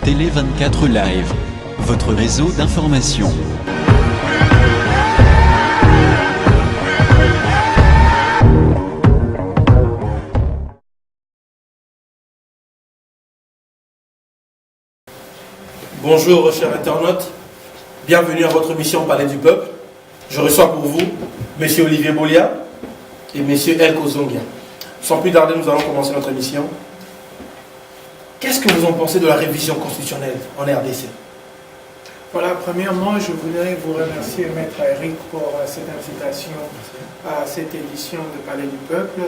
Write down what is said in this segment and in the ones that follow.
Télé 24 Live, votre réseau d'information. Bonjour chers internautes, bienvenue à votre émission Palais du Peuple. Je reçois pour vous M. Olivier Bolia et M. Elko Zongia. Sans plus tarder, nous allons commencer notre émission. Qu'est-ce que vous en pensez de la révision constitutionnelle en RDC? Voilà, premièrement, je voudrais vous remercier, Maître Eric, pour cette invitation à cette édition de Palais du Peuple.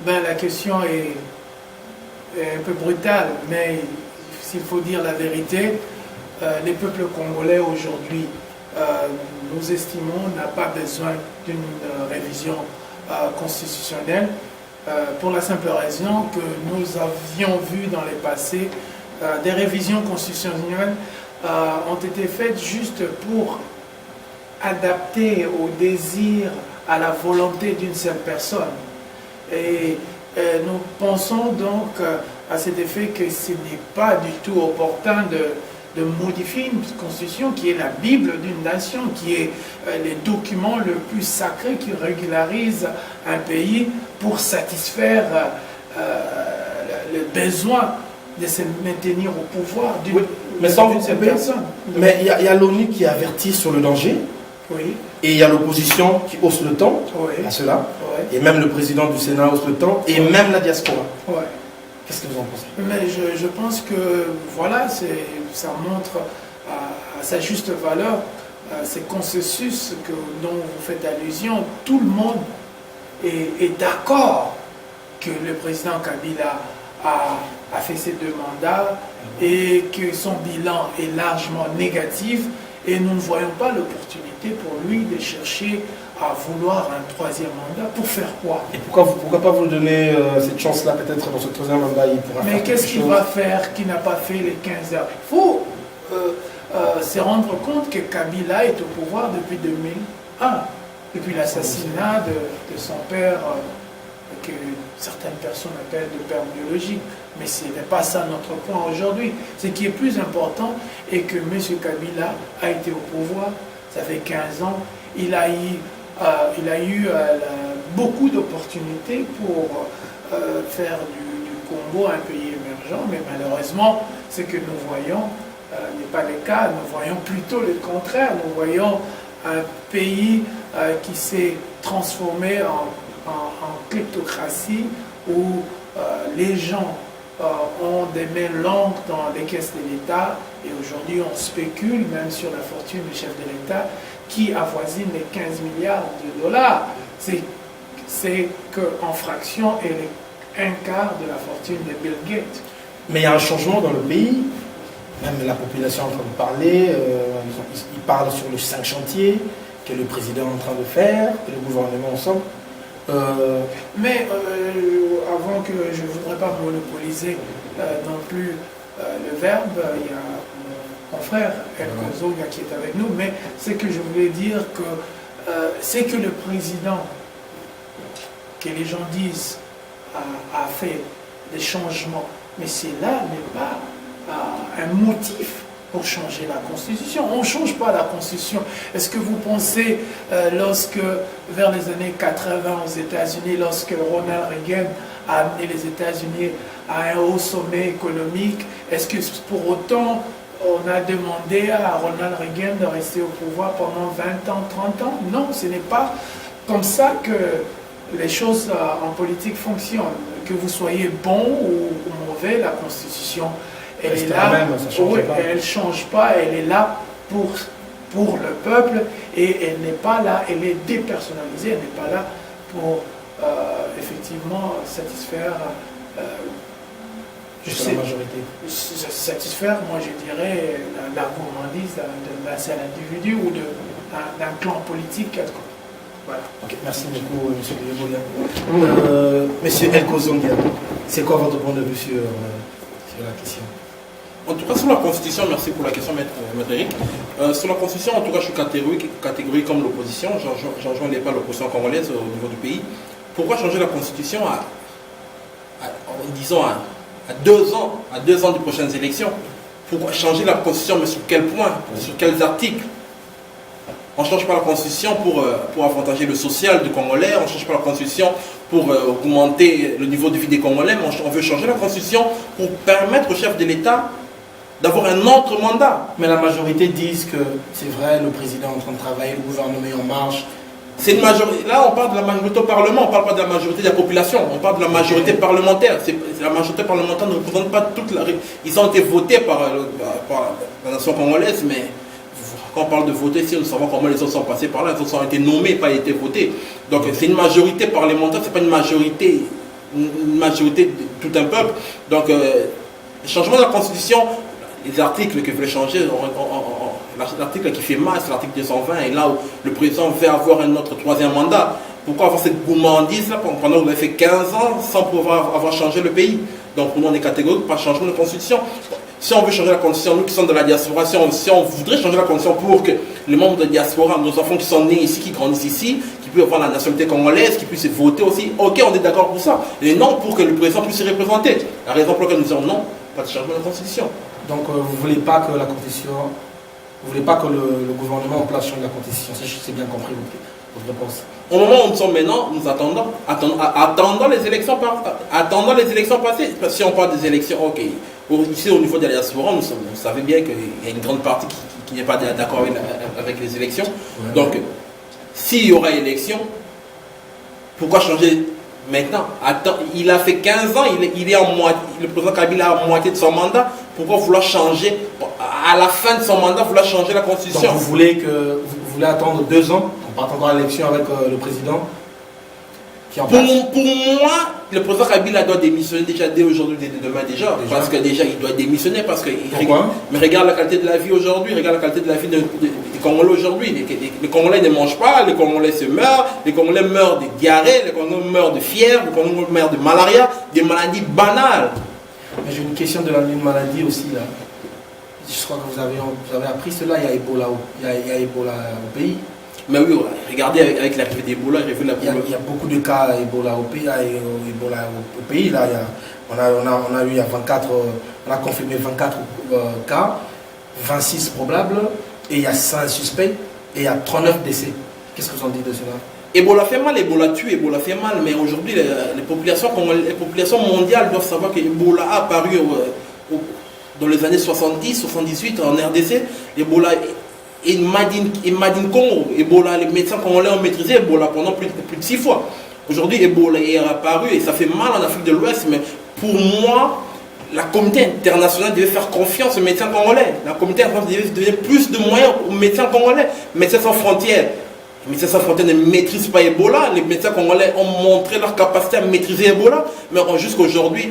La question est un peu brutale, mais s'il faut dire la vérité, les peuples congolais aujourd'hui, nous estimons, n'a pas besoin d'une révision constitutionnelle pour la simple raison que nous avions vu dans le passé des révisions constitutionnelles ont été faites juste pour adapter au désir, à la volonté d'une seule personne. Et nous pensons donc à cet effet que ce n'est pas du tout opportun de modifier une constitution qui est la Bible d'une nation, qui est le document le plus sacré qui régularise un pays pour satisfaire le besoin de se maintenir au pouvoir d'une seule personne. Mais il y a l'ONU qui avertit sur le danger, oui. Et il y a l'opposition qui hausse le ton Oui. à cela, Oui. et même le président du Sénat hausse le ton, et même la diaspora. Oui. Qu'est-ce que vous en pensez? Mais je pense que voilà, ça montre à sa juste valeur ces consensus dont vous faites allusion. Tout le monde est d'accord que le président Kabila a fait ses 2 mandats et que son bilan est largement négatif, et nous ne voyons pas l'opportunité pour lui de chercher à vouloir un 3e mandat. Pour faire quoi? Et pourquoi pas vous donner cette chance-là, peut-être dans ce 3e mandat, il pourra faire. Mais qu'est-ce qu'il va faire qu'il n'a pas fait les 15 ans? Il faut se rendre compte que Kabila est au pouvoir depuis 2001, depuis l'assassinat de son père, que certaines personnes appellent le père biologique. Mais ce n'est pas ça notre point aujourd'hui. Ce qui est plus important est que M. Kabila a été au pouvoir, ça fait 15 ans, il a eu beaucoup d'opportunités pour faire du Congo un pays émergent, mais malheureusement, ce que nous voyons n'est pas le cas. Nous voyons plutôt le contraire. Nous voyons un pays qui s'est transformé en kleptocratie, où les gens ont des mains longues dans les caisses de l'État, et aujourd'hui on spécule même sur la fortune du chef de l'État qui avoisine les 15 milliards de dollars. C'est qu'en fraction, elle est un quart de la fortune de Bill Gates. Mais il y a un changement dans le pays, même la population est en train de parler, ils parlent sur les 5 chantiers que le président est en train de faire, et le gouvernement ensemble. Mais avant que je ne voudrais pas monopoliser non plus le verbe, il y a mon frère Elko Zongia qui est avec nous, mais c'est que je voulais dire que c'est que le président, que les gens disent, a fait des changements, mais cela n'est pas un motif pour changer la Constitution. On ne change pas la Constitution. Est-ce que vous pensez, lorsque, vers les années 80 aux États-Unis, lorsque Ronald Reagan a amené les États-Unis à un haut sommet économique, est-ce que pour autant on a demandé à Ronald Reagan de rester au pouvoir pendant 20 ans, 30 ans? Non, ce n'est pas comme ça que les choses en politique fonctionnent. Que vous soyez bon ou mauvais, la Constitution, elle est là, elle ne change pas, elle est là pour le peuple, et elle n'est pas là, elle est dépersonnalisée, elle n'est pas là pour effectivement satisfaire la majorité. Satisfaire, moi je dirais, la gourmandise d'un seul individu ou d'un clan politique quelconque. Voilà. Okay, merci beaucoup, M. Bolia. Monsieur Elko Zongia, c'est quoi votre point de vue sur la question? En tout cas, sur la Constitution, merci pour la question, Maître Eric. Sur la Constitution, en tout cas, je suis catégorique comme l'opposition. J'en rejoins pas l'opposition congolaise au niveau du pays. Pourquoi changer la Constitution disons à 2 ans des prochaines élections? Pourquoi changer la constitution, mais sur quel point? Sur quels articles? On ne change pas la constitution pour avantager le social du Congolais, on ne change pas la constitution pour augmenter le niveau de vie des Congolais, mais on veut changer la constitution pour permettre au chef de l'État d'avoir un autre mandat. Mais la majorité disent que c'est vrai, le président est en train de travailler, le gouvernement est en marche. C'est une majorité. Là, on parle de la majorité au Parlement, on ne parle pas de la majorité de la population, on parle de la majorité parlementaire. La majorité parlementaire ne représente pas toute la. Ils ont été votés par la nation congolaise, mais quand on parle de voter, si nous savons comment les autres sont passés par là, les autres ont été nommés, pas été votés. Donc c'est une majorité parlementaire, c'est pas une majorité de tout un peuple. Donc le changement de la Constitution, les articles que veulent changer, l'article qui fait mal, c'est l'article 220, et là où le président veut avoir un autre troisième mandat. Pourquoi avoir cette gourmandise là pendant que vous avez fait 15 ans sans pouvoir avoir changé le pays? Donc pour nous on est catégorique, pas changement de constitution. Si on veut changer la constitution, nous qui sommes de la diaspora, si on voudrait changer la constitution pour que les membres de la diaspora, nos enfants qui sont nés ici, qui grandissent ici, qui puissent avoir la nationalité congolaise, qui puissent voter aussi, ok, on est d'accord pour ça. Et non pour que le président puisse se représenter. La raison pour laquelle nous disons non, pas de changement de constitution. Donc vous ne voulez pas que la constitution, vous voulez pas que le gouvernement en place change la constitution, si j'ai bien compris votre réponse. Au moment où nous sommes maintenant, nous attendons les élections passées. Parce que si on parle des élections, ok. Ici, au niveau de la diaspora, vous savez bien qu'il y a une grande partie qui n'est pas d'accord avec les élections. Ouais. Donc, s'il y aura élection, pourquoi changer maintenant? Il a fait 15 ans, il est en moitié, le président Kabila a moitié de son mandat. Pourquoi vouloir changer, à la fin de son mandat, vouloir changer la constitution? Donc vous voulez attendre 2 ans, on part encore à l'élection avec le président qui est en place? Pour moi, le président Kabila doit démissionner déjà dès aujourd'hui, dès demain déjà. Parce que déjà il doit démissionner parce que mais regarde la qualité de la vie aujourd'hui, regarde la qualité de la vie des Congolais aujourd'hui. Les Congolais ne mangent pas, les Congolais se meurent, les Congolais meurent de diarrhée, les Congolais meurent de fièvre, les Congolais meurent de malaria, des maladies banales. Mais j'ai une question de la maladie aussi là. Je crois que vous avez appris cela, il y a Ebola au pays. Mais oui, regardez avec l'arrivée d'Ebola, j'ai vu la il y a beaucoup de cas Ebola au pays. Là, on a eu 24, on a confirmé 24 cas, 26 probables, et il y a 5 suspects, et il y a 39 décès. Qu'est-ce que vous en dites de cela? Ebola fait mal, Ebola tue, Ebola fait mal, mais aujourd'hui, les populations mondiales doivent savoir que Ebola a apparu dans les années 70, 78 en RDC. Ebola et Madine Congo, Ebola, les médecins congolais ont maîtrisé Ebola pendant plus de 6 fois. Aujourd'hui, Ebola est apparu et ça fait mal en Afrique de l'Ouest, mais pour moi, la communauté internationale devait faire confiance aux médecins congolais. La communauté internationale devait donner plus de moyens aux médecins congolais. Médecins sans frontières. Les médecins sans frontières ne maîtrisent pas Ebola. Les médecins congolais ont montré leur capacité à maîtriser Ebola, mais jusqu'à aujourd'hui,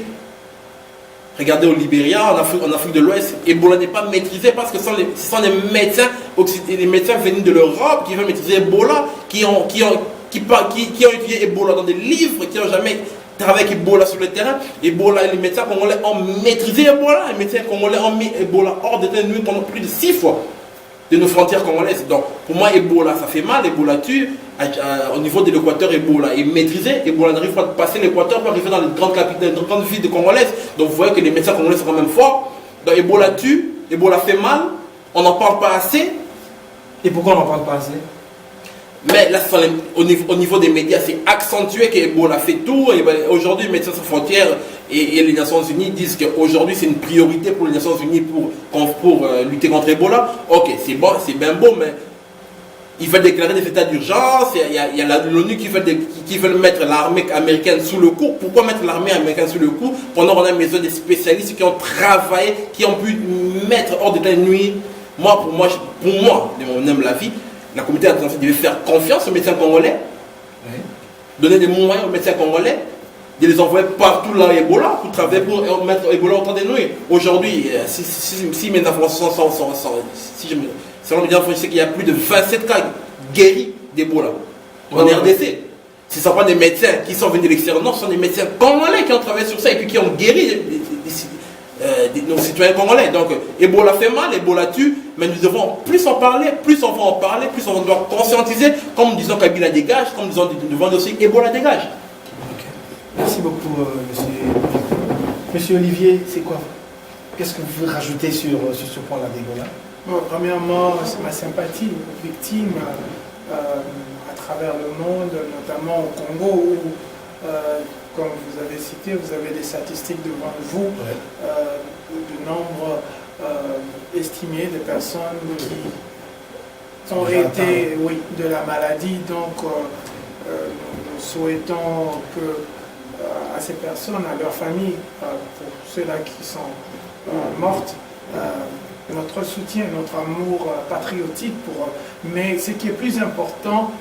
regardez au Libéria, en Afrique de l'Ouest, Ebola n'est pas maîtrisé parce que ce sont les médecins venus de l'Europe qui veulent maîtriser Ebola, qui ont étudié Ebola dans des livres, qui n'ont jamais travaillé avec Ebola sur le terrain. Ebola, les médecins congolais ont maîtrisé Ebola. Les médecins congolais ont mis Ebola hors d'état de nuit pendant plus de 6 fois de nos frontières congolaises. Donc, pour moi, Ebola, ça fait mal, Ebola tue. Au niveau de l'Équateur, Ebola est maîtrisé. Ebola n'arrive pas à passer l'Équateur pour arriver dans les grandes capitales, dans les grandes villes congolaises. Donc, vous voyez que les médecins congolais sont quand même forts. Donc, Ebola tue, Ebola fait mal, on n'en parle pas assez. Et pourquoi on n'en parle pas assez? Mais là, au niveau des médias, c'est accentué qu'Ebola fait tout. Aujourd'hui, les Médecins sans frontières et les Nations Unies disent qu'aujourd'hui, c'est une priorité pour les Nations Unies pour lutter contre Ebola. Ok, c'est bon, c'est bien beau, mais ils veulent déclarer des états d'urgence. Il y a l'ONU qui veut mettre l'armée américaine sous le coup. Pourquoi mettre l'armée américaine sous le coup pendant qu'on a besoin des spécialistes qui ont travaillé, qui ont pu mettre hors d'état de nuit? Pour moi, on aime la vie. La communauté internationale devait faire confiance aux médecins congolais, donner des moyens aux médecins congolais, de les envoyer partout là Ebola pour travailler pour mettre Ebola au temps des nuits. Aujourd'hui, si mes informations selon mes informations, je sais qu'il y a plus de 27 cas guéris d'Ebola en RDC. Ce ne sont pas des médecins qui sont venus de l'extérieur, non, ce sont des médecins congolais qui ont travaillé sur ça et puis qui ont guéri nos citoyens congolais. Donc Ebola fait mal, Ebola tue, mais nous devons plus en parler, plus on va en parler, plus on doit conscientiser, comme nous disons Kabila dégage, comme nous devons aussi Ebola dégage. Okay. Merci beaucoup monsieur Olivier, c'est quoi? Qu'est-ce que vous pouvez rajouter sur ce point-là, Degola? Bon, premièrement, c'est ma sympathie aux victimes à travers le monde, notamment au Congo, où, comme vous avez cité, vous avez des statistiques devant vous, du nombre estimé de personnes qui ont été de la maladie. Donc, nous souhaitons que à ces personnes, à leurs familles, pour ceux-là qui sont mortes, notre soutien, notre amour patriotique pour eux. Mais ce qui est plus important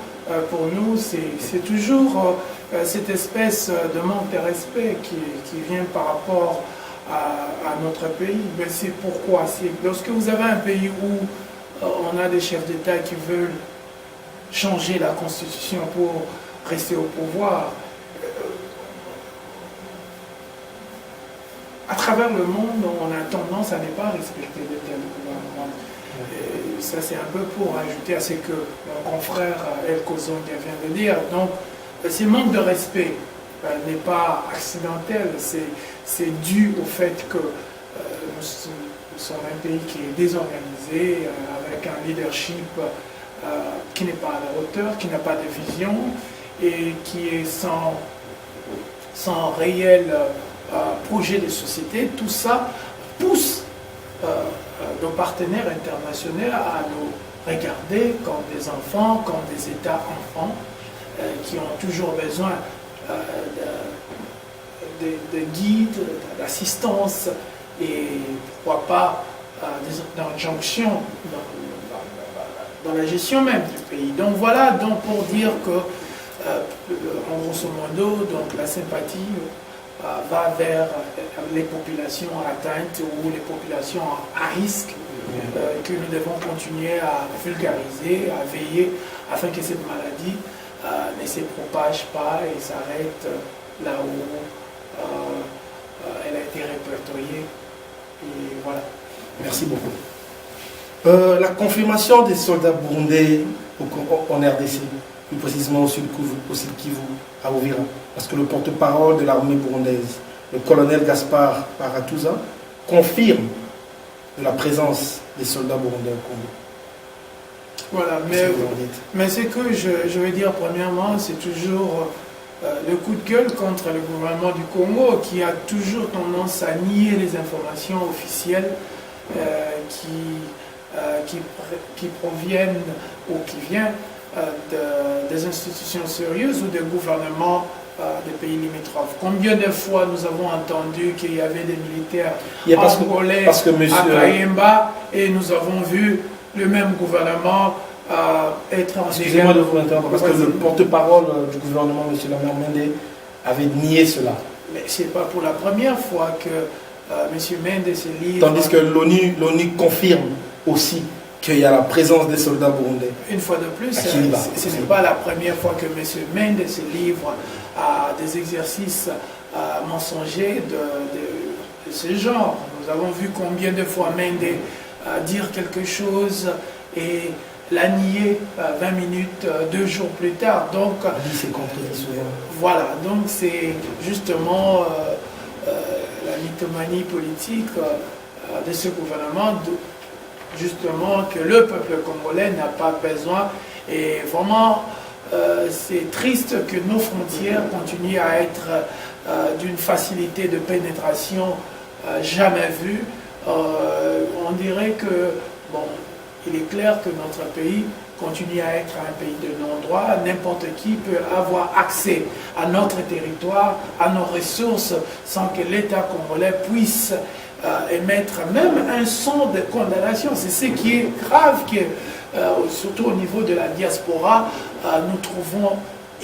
pour nous, c'est toujours cette espèce de manque de respect qui vient par rapport à notre pays. Mais c'est pourquoi? Lorsque vous avez un pays où on a des chefs d'État qui veulent changer la constitution pour rester au pouvoir, à travers le monde, on a tendance à ne pas respecter de tels gouvernements. Et ça, c'est un peu pour ajouter à ce que mon confrère El Kozonga vient de dire. Donc, ce manque de respect n'est pas accidentel, c'est dû au fait que nous sommes un pays qui est désorganisé, avec un leadership qui n'est pas à la hauteur, qui n'a pas de vision et qui est sans réel projet de société. Tout ça pousse nos partenaires internationaux à nous regarder comme des enfants, comme des États enfants qui ont toujours besoin de guides, d'assistance et pourquoi pas d'injonctions dans la gestion même du pays. Donc voilà, donc pour dire que en grosso modo, donc la sympathie va vers les populations atteintes ou les populations à risque que nous devons continuer à vulgariser, à veiller afin que cette maladie ne se propage pas et s'arrête là où elle a été répertoriée. Et voilà. Merci beaucoup. La confirmation des soldats burundais en RDC, plus précisément au sud Kivu, à Uvira, parce que le porte-parole de l'armée burundaise, le colonel Gaspard Paratuza, confirme la présence des soldats burundais au Congo. Voilà, mais ce que je veux dire premièrement, c'est toujours le coup de gueule contre le gouvernement du Congo qui a toujours tendance à nier les informations officielles qui proviennent ou qui viennent des institutions sérieuses ou des gouvernements des pays limitrophes. Combien de fois nous avons entendu qu'il y avait des militaires angolais à Kayemba et nous avons vu le même gouvernement être en Excusez-moi de vous interrompre, parce que le porte-parole du gouvernement, M. Lamar Mende, avait nié cela. Mais ce n'est pas pour la première fois que M. Mende se livre... Tandis que l'ONU confirme aussi qu'il y a la présence des soldats burundais. Une fois de plus, ce n'est pas la première fois que M. Mende se livre à des exercices mensongers de ce genre. Nous avons vu combien de fois Mende dire quelque chose et l'a nié 20 minutes, 2 jours plus tard. Donc, voilà, donc c'est justement la mythomanie politique de ce gouvernement, justement que le peuple congolais n'a pas besoin. Et vraiment, c'est triste que nos frontières continuent à être d'une facilité de pénétration jamais vue. On dirait que, bon, il est clair que notre pays continue à être un pays de non-droit. N'importe qui peut avoir accès à notre territoire, à nos ressources, sans que l'État congolais puisse émettre même un son de condamnation. C'est ce qui est grave, surtout au niveau de la diaspora, nous trouvons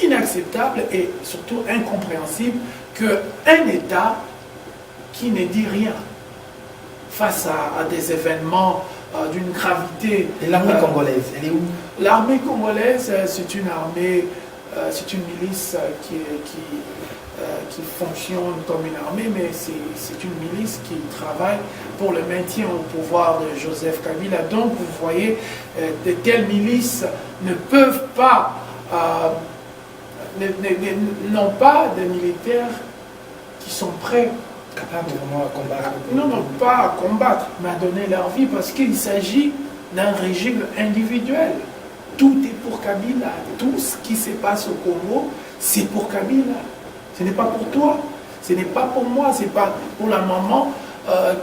inacceptable et surtout incompréhensible qu'un État qui ne dit rien face à des événements d'une gravité. Et l'armée congolaise, elle est où? L'armée congolaise, c'est une armée, c'est une milice qui fonctionne comme une armée, mais c'est une milice qui travaille pour le maintien au pouvoir de Joseph Kabila. Donc vous voyez, de telles milices ne peuvent pas, n'ont pas de militaires qui sont prêts capables vraiment à combattre. Non, non, pas à combattre, mais à donner leur vie, parce qu'il s'agit d'un régime individuel. Tout est pour Kabila. Tout ce qui se passe au Congo, c'est pour Kabila. Ce n'est pas pour toi, ce n'est pas pour moi, ce n'est pas pour la maman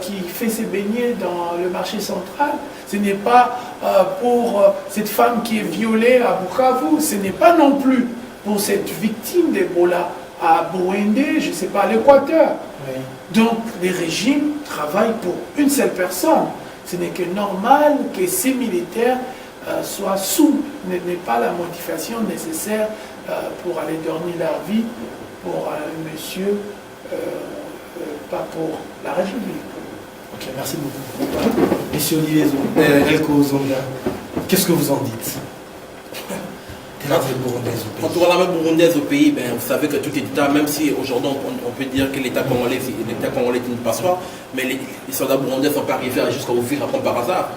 qui fait ses beignets dans le marché central. Ce n'est pas pour cette femme qui est violée à Bukavu. Ce n'est pas non plus pour cette victime d'Ebola à Burundi, je ne sais pas, à l'Équateur. Oui. Donc, les régimes travaillent pour une seule personne. Ce n'est que normal que ces militaires soient sous, n'est pas la motivation nécessaire pour aller donner leur vie pour un monsieur, pas pour la République. Ok, merci beaucoup. Monsieur Olivier Elko Zonga, qu'est-ce que vous en dites? Quand on voit l'armée burundaise au pays, ben, vous savez que tout État, même si aujourd'hui on peut dire que l'État congolais est une passoire, mais les soldats burundais ne sont pas arrivés jusqu'à Uvira comme par hasard.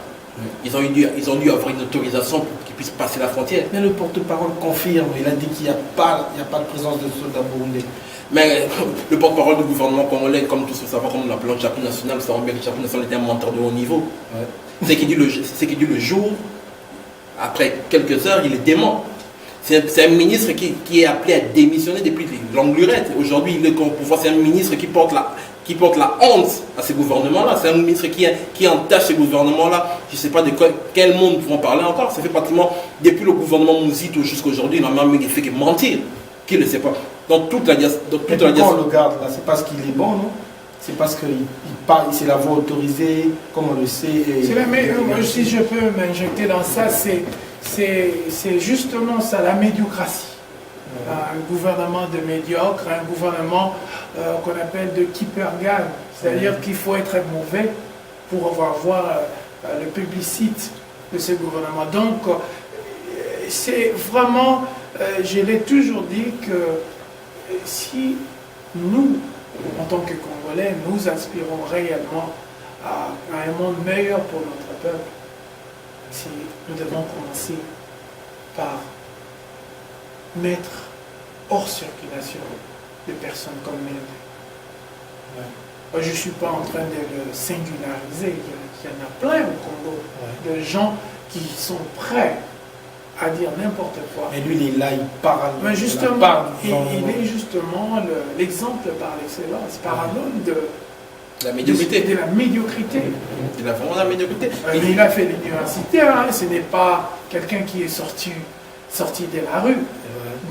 Ils ont dû avoir une autorisation pour qu'ils puissent passer la frontière. Mais le porte-parole confirme, il a dit qu'il n'y a pas de présence de soldats burundais. Mais le porte-parole du gouvernement congolais, comme tous le savent, comme on l'appelle le Chapeau national, vous savez bien que le Chapeau national était un menteur de haut niveau. Ouais. C'est qu'il dit le jour, après quelques heures, il est dément. C'est un ministre qui est appelé à démissionner depuis longue lurette. Aujourd'hui, il est au pouvoir, c'est un ministre qui porte la honte à ces gouvernements-là. C'est un ministre qui entache ces gouvernements-là. Je ne sais pas de quel monde nous pouvons parler encore. Ça fait pratiquement, depuis le gouvernement Mouzito jusqu'à aujourd'hui, il n'a même fait que mentir. Qui ne le sait pas. Dans toute la diaspora. Pourquoi on le garde là? C'est parce qu'il est bon, non? C'est parce qu'il parle, c'est la voix autorisée, comme on le sait. Si je peux m'injecter dans ça, c'est justement ça, la médiocratie. Un gouvernement de médiocre, un gouvernement qu'on appelle de Kippergal, c'est-à-dire qu'il faut être mauvais pour avoir le publicite de ce gouvernement. Donc, c'est vraiment, je l'ai toujours dit que si nous, en tant que Congolais, nous aspirons réellement à un monde meilleur pour notre peuple, nous devons commencer par mettre hors circulation des personnes comme Méndé. Je ne suis pas en train de le singulariser, il y en a plein au Congo, de gens qui sont prêts à dire n'importe quoi. Et lui, il est là, il parle. Mais justement, il est justement l'exemple par l'excellence, parabole de la médiocrité. De la médiocrité. Il a vraiment la médiocrité. Mais il a fait l'université, hein, ce n'est pas quelqu'un qui est sorti de la rue.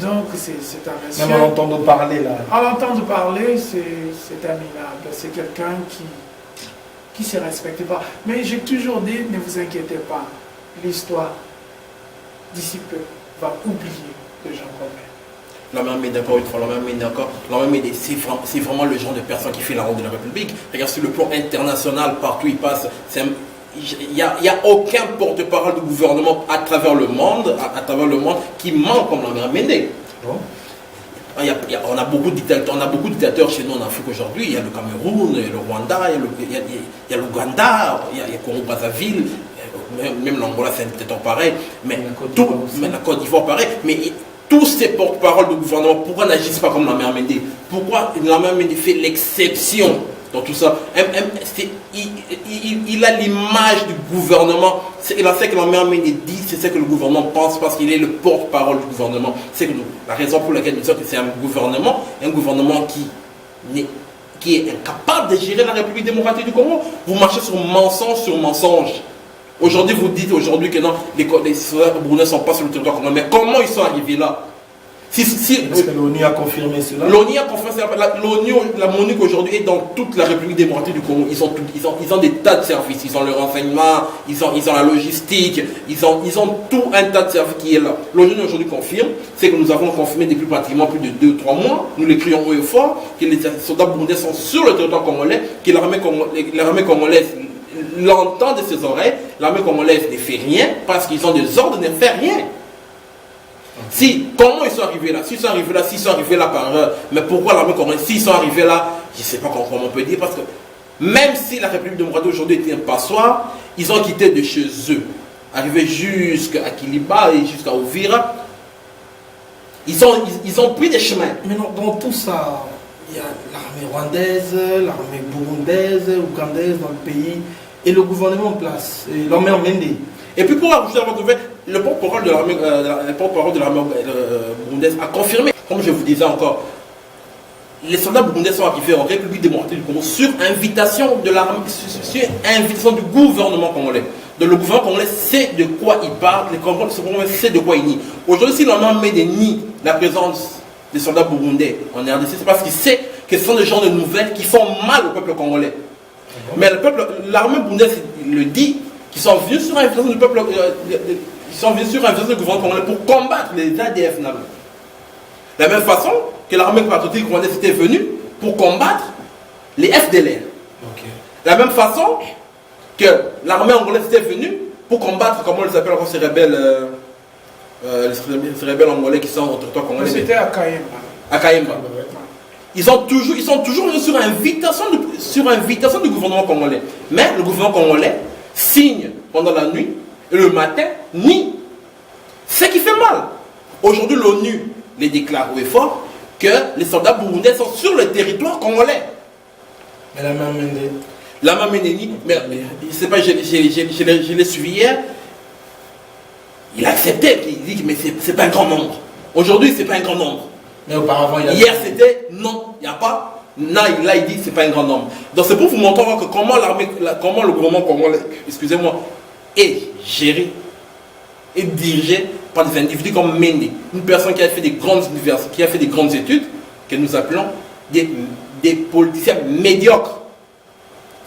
Donc c'est un monsieur... Même en l'entendant parler là. En l'entendant parler, c'est admirable. C'est quelqu'un qui ne se respecte pas. Mais j'ai toujours dit, ne vous inquiétez pas, l'histoire d'ici peu va oublier les gens comme elle. La même est d'accord, une fois, la même est d'accord. C'est vraiment le genre de personne qui fait la honte de la République. Regarde, sur le plan international, partout il passe, il n'y a aucun porte-parole du gouvernement à travers le monde, qui ment comme la mère Méndé. Bon. On a beaucoup de dictateurs chez nous en Afrique aujourd'hui. Il y a le Cameroun, il y a le Rwanda, il y a l'Ouganda, il y a Congo-Brazzaville, même l'Angola c'est un dictateur pareil, mais la Côte d'Ivoire pareil. Mais tous ces porte-paroles du gouvernement, pourquoi n'agissent pas comme la mère Méndé? Pourquoi la mère Méndé fait l'exception dans tout ça? Il a l'image du gouvernement. Il a fait que la mère Méndé dit, c'est ce que le gouvernement pense parce qu'il est le porte-parole du gouvernement. C'est la raison pour laquelle nous disons que c'est un gouvernement qui est incapable de gérer la République démocratique du Congo. Vous marchez sur mensonge. Aujourd'hui, vous dites que non, les soldats burundais ne sont pas sur le territoire congolais. Mais comment ils sont arrivés là? Parce que l'ONU a confirmé cela. L'ONU a confirmé cela. La MONUC aujourd'hui est dans toute la République démocratique du Congo. Ils ont des tas de services. Ils ont le renseignement, ils ont la logistique, ils ont tout un tas de services qui est là. L'ONU aujourd'hui confirme, c'est que nous avons confirmé depuis pratiquement plus de 2-3 mois, nous le crions haut et fort, que les soldats burundais sont sur le territoire congolais, que l'armée congolaise l'entend de ses oreilles, l'armée congolaise ne fait rien parce qu'ils ont des ordres de ne faire rien. Comment ils sont arrivés là? S'ils sont arrivés là par heure, mais pourquoi l'armée congolaise? S'ils sont arrivés là, je ne sais pas comment on peut dire, parce que même si la République démocratique aujourd'hui était un passoire, ils ont quitté de chez eux, arrivés jusqu'à Kiliba et jusqu'à Uvira, ils ont pris des chemins. Mais non, dans tout ça, il y a l'armée l'armée rwandaise, l'armée burundaise, ougandaise dans le pays, et le gouvernement en place, et l'armée en Mende. Et puis pour ajouter à votre nouvelle, le porte-parole de l'armée burundaise a confirmé, comme je vous disais encore, les soldats burundais sont arrivés en République démocratique du Congo sur invitation de l'armée, sur invitation du gouvernement congolais. Donc le gouvernement congolais sait de quoi il parle, le Congolais sait de quoi il nie. Aujourd'hui, si l'armée nie la présence des soldats burundais en RDC, c'est parce qu'il sait que ce sont des gens de nouvelles qui font mal au peuple congolais. Mais l'armée burundaise le dit, qu'ils sont venus sur invitation du peuple, ils sont venus sur invitation du gouvernement congolais pour combattre les ADF NAM. De la même façon que l'armée patriotique rwandaise était venue pour combattre les FDLR. De la même façon que l'armée angolaise était venue pour combattre, comment on les appelle encore, ces rebelles, ces rebelles angolais qui sont au territoire congolais. C'était à Kayemba. À Kayemba. Ils sont toujours venus sur invitation du gouvernement congolais. Mais le gouvernement congolais signe pendant la nuit et le matin nie. Ce qui fait mal. Aujourd'hui, l'ONU les déclare haut et fort que les soldats burundais sont sur le territoire congolais. Mais la main Mende. La main Meneni, mais je sais pas, je l'ai suivi hier. Il a accepté, il dit mais c'est pas un grand nombre. Aujourd'hui, c'est pas un grand nombre. Mais auparavant, il y a... Hier, c'était non, il n'y a pas. Là, il dit c'est pas un grand nombre. Donc c'est pour vous montrer que comment le gouvernement congolais, excusez-moi, est géré et dirigé par des individus comme Mende, une personne qui a fait des grandes universités, qui a fait des grandes études, que nous appelons des politiciens médiocres.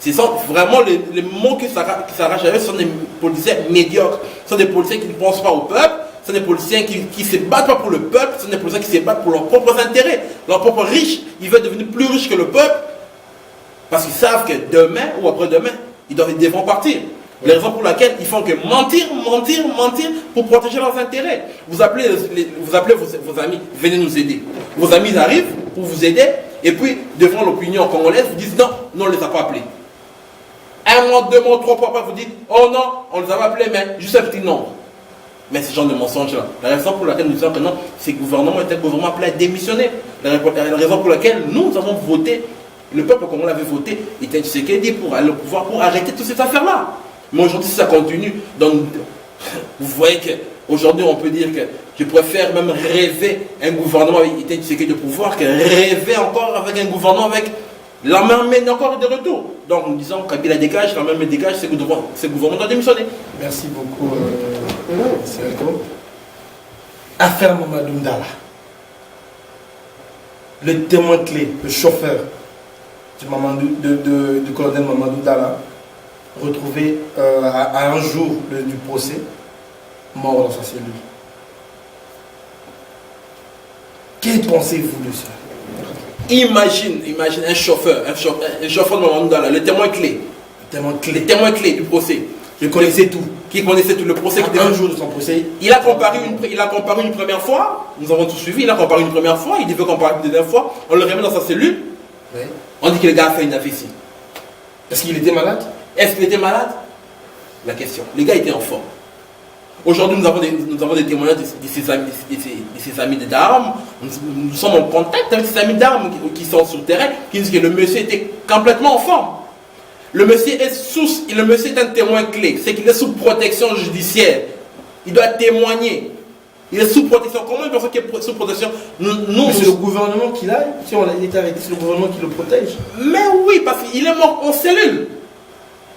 Ce sont vraiment les mots que s'arrachent à eux, sont des politiciens médiocres. Ce sont des politiciens qui ne pensent pas au peuple, ce sont des politiciens qui ne se battent pas pour le peuple, ce sont des politiciens qui se battent pour leurs propres intérêts, leurs propres riches. Ils veulent devenir plus riches que le peuple parce qu'ils savent que demain ou après-demain, ils devront partir. La raison pour laquelle ils font que mentir pour protéger leurs intérêts. Vous appelez vos amis, venez nous aider. Vos amis arrivent pour vous aider et puis devant l'opinion congolaise, vous dites non, on ne les a pas appelés. Un mois, 2 mois, 3 mois après, vous dites oh non, on les avait appelés, mais juste un petit nombre. Mais ce genre de mensonge-là. La raison pour laquelle nous disons que non, c'est que le gouvernement était un gouvernement appelé à démissionner. La raison pour laquelle nous avons voté, le peuple congolais avait voté, était Tshisekedi pour aller au pouvoir, pour arrêter toutes ces affaires-là. Mais aujourd'hui, si ça continue, donc vous voyez qu'aujourd'hui, on peut dire que je préfère même rêver un gouvernement avec Étienne Tshisekedi de pouvoir que rêver encore avec un gouvernement avec la main encore de retour. Donc nous disons Kabila dégage, la main dégage, ce gouvernement doit démissionner. Merci beaucoup, Selko. Affaire Mamadou Ndala. Le témoin clé, le chauffeur du colonel Mamadou Ndala, retrouvé à un jour du procès, mort dans sa cellule. Que pensez-vous de ça? Imagine un chauffeur de Mamadou Ndala, le témoin clé. Le témoin clé du procès. Il connaissait tout. Qui connaissait tout le procès. Qui était un jour de son procès. Il a comparé une première fois. Nous avons tout suivi. Il a comparé une première fois. Il devait comparer une deuxième fois. On le remet dans sa cellule. Oui. On dit que le gars a fait une AVC. Est-ce qu'il était malade? Est-ce qu'il était malade? La question. Le gars était en forme. Aujourd'hui, nous avons des témoignages de ses amis d'armes. Nous sommes en contact avec ses amis d'armes qui sont sur le terrain, qui disent que le monsieur était complètement en forme. Le monsieur est un témoin clé. C'est qu'il est sous protection judiciaire. Il doit témoigner. Il est sous protection. Comment une personne qui est sous protection? C'est le gouvernement qui l'a. Si on est arrêté, c'est le gouvernement qui le protège. Mais oui, parce qu'il est mort en cellule.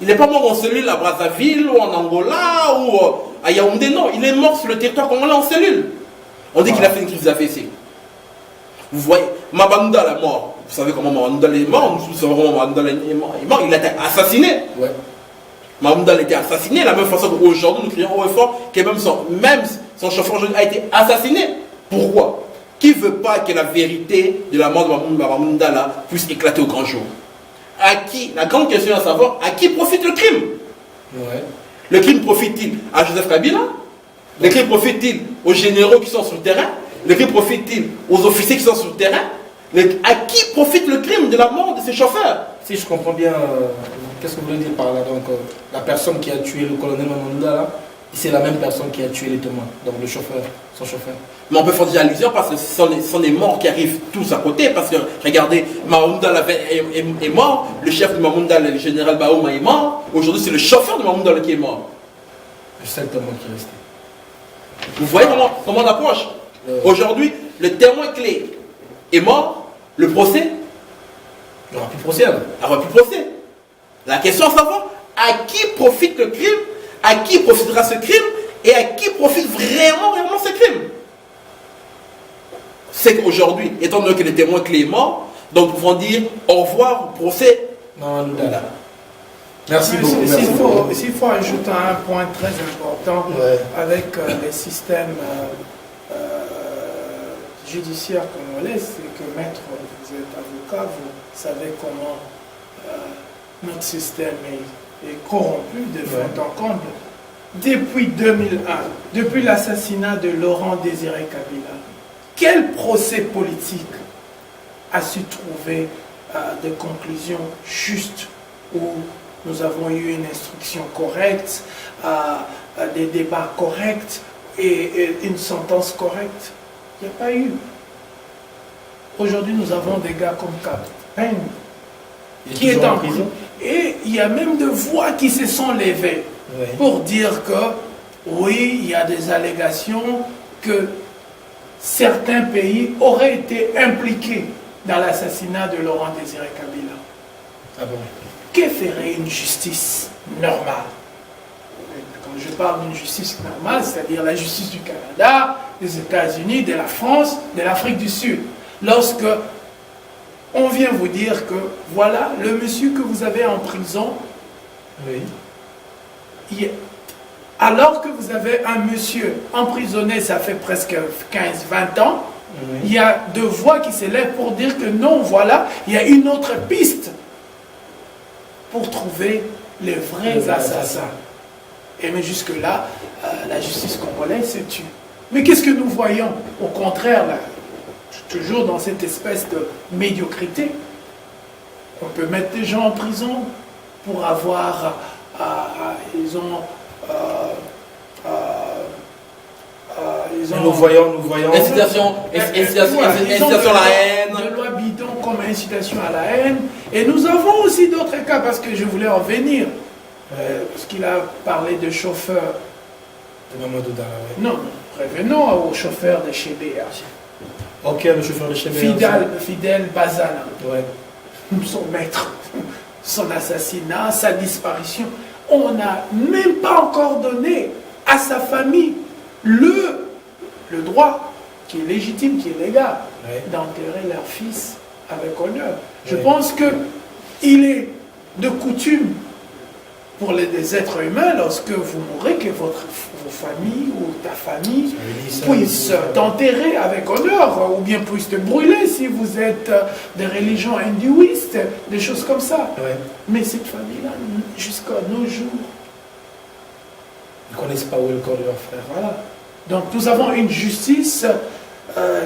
Il n'est pas mort en cellule à Brazzaville ou en Angola ou à Yaoundé. Non, il est mort sur le territoire congolais en cellule. On dit qu'il a fait une crise d'AVC. Vous voyez, Mamadou Ndala est mort. Vous savez comment Mamadou Ndala est mort? Nous savons comment Mamadou Ndala est mort. Il a été assassiné. Ouais. Mamadou Ndala a été assassiné. De la même façon qu'aujourd'hui, nous crions haut et fort que même son chauffeur a été assassiné. Pourquoi? Qui ne veut pas que la vérité de la mort de Mamadou Ndala puisse éclater au grand jour? À qui? La grande question est à savoir, à qui profite le crime? Ouais. Le crime profite-t-il à Joseph Kabila? Le crime profite-t-il aux généraux qui sont sur le terrain? Le crime profite-t-il aux officiers qui sont sur le terrain? À qui profite le crime de la mort de ces chauffeurs? Si je comprends bien, qu'est-ce que vous voulez dire par là? Donc, la personne qui a tué le colonel Mamadou Ndala c'est la même personne qui a tué les témoins, donc le chauffeur, son chauffeur. Mais on peut faire des allusions parce que ce sont des morts qui arrivent tous à côté. Parce que, regardez, Mamoundal est mort, le chef de Mamoundal, le général Baouma, est mort. Aujourd'hui, c'est le chauffeur de Mamoundal qui est mort. Le seul témoin qui est resté. Vous voyez comment on approche? Aujourd'hui, le témoin clé est mort, le procès, Il n'y aura plus de procès. il n'y aura plus de procès. La question à savoir, à qui profite le crime, à qui profitera ce crime, et à qui profite vraiment ce crime. C'est qu'aujourd'hui, étant donné que le témoin clé est mort, donc nous pouvons dire au revoir au procès. Non, merci beaucoup. S'il faut ajouter un point très important avec les systèmes judiciaires congolais, c'est que maître, vous êtes avocat, vous savez comment notre système est corrompu de fond en comble. Depuis 2001, depuis l'assassinat de Laurent Désiré Kabila, quel procès politique a su trouver des conclusions justes où nous avons eu une instruction correcte, des débats corrects et une sentence correcte? Il n'y a pas eu. Aujourd'hui, nous avons des gars comme Captain qui est en prison. Et il y a même des voix qui se sont levées pour dire que, oui, il y a des allégations que certains pays auraient été impliqués dans l'assassinat de Laurent Désiré Kabila. Ah bon? Que ferait une justice normale? Quand je parle d'une justice normale, c'est-à-dire la justice du Canada, des États-Unis, de la France, de l'Afrique du Sud. Lorsque on vient vous dire que voilà, le monsieur que vous avez en prison, alors que vous avez un monsieur emprisonné, ça fait presque 15-20 ans, il y a deux voix qui s'élèvent pour dire que non, voilà, il y a une autre piste pour trouver les vrais assassins. Et mais jusque-là, la justice congolaise se tue. Mais qu'est-ce que nous voyons? Au contraire, là, toujours dans cette espèce de médiocrité, on peut mettre des gens en prison pour avoir... Nous voyons. Incitation à la haine. De loi bidon comme incitation à la haine. Et nous avons aussi d'autres cas, parce que je voulais en venir. Parce qu'il a parlé de chauffeur. De Mamadou Dara, Non, revenons au chauffeur de chez BA. Ok, le chauffeur de chez BA. Fidèle Bazana. Son maître, son assassinat, sa disparition. On n'a même pas encore donné à sa famille le droit qui est légitime, qui est légal, d'enterrer leur fils avec honneur. Je pense qu'il est de coutume pour les êtres humains, lorsque vous mourrez, que vos familles ou ta famille puisse t'enterrer avec honneur, ou bien puisse te brûler si vous êtes de religion hindouiste, des choses comme ça. Mais cette famille-là, jusqu'à nos jours, ils ne connaissent pas où est le corps de leur frère. Voilà. Donc nous avons une justice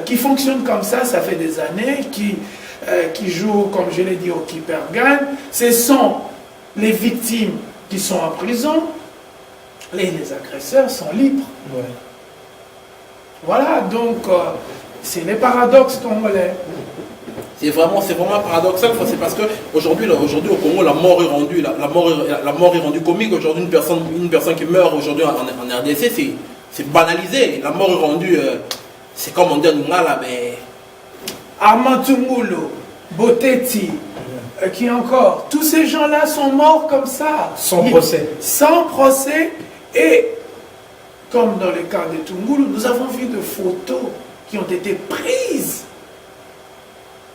qui fonctionne comme ça fait des années, qui joue, comme je l'ai dit, au keeper gagne. Ce sont les victimes qui sont en prison, les agresseurs sont libres. Voilà, donc c'est les paradoxes congolais. C'est vraiment paradoxal, c'est parce qu'aujourd'hui au Congo, la mort est rendue comique. Aujourd'hui, une personne qui meurt aujourd'hui en RDC, c'est banalisé. La mort est rendue, c'est comme on dit en Ngala, mais... Armantungulu, Boteti, qui encore, tous ces gens-là sont morts comme ça. Sans procès. Sans procès. Et comme dans le cas de Tungulu, nous avons vu des photos qui ont été prises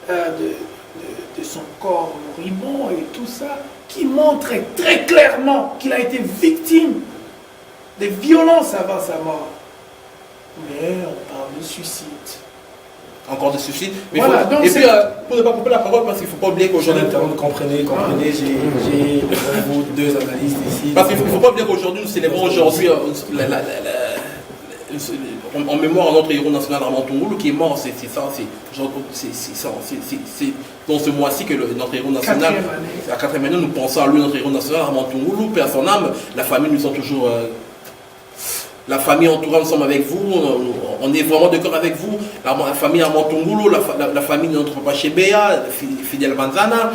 de son corps moribond et tout ça, qui montraient très clairement qu'il a été victime de violences avant sa mort. Mais on parle de suicide. Encore de suicide. Mais voilà, donc et puis, pour ne pas couper la parole, parce qu'il ne faut pas oublier qu'aujourd'hui... Comprenez, j'ai vous deux analystes ici. Parce qu'il ne faut pas oublier qu'aujourd'hui, nous célébrons aujourd'hui en mémoire à notre héros national Armand Tungulu qui est mort. C'est dans ce mois-ci que notre héros national, à 4e année, nous pensons à lui, notre héros national Armand Tungulu, père son âme. La famille nous sont toujours La famille entourée, nous sommes avec vous, on est vraiment d'accord avec vous. La famille Amantungulo, la famille de notre papa Chebea, Fidel Manzana,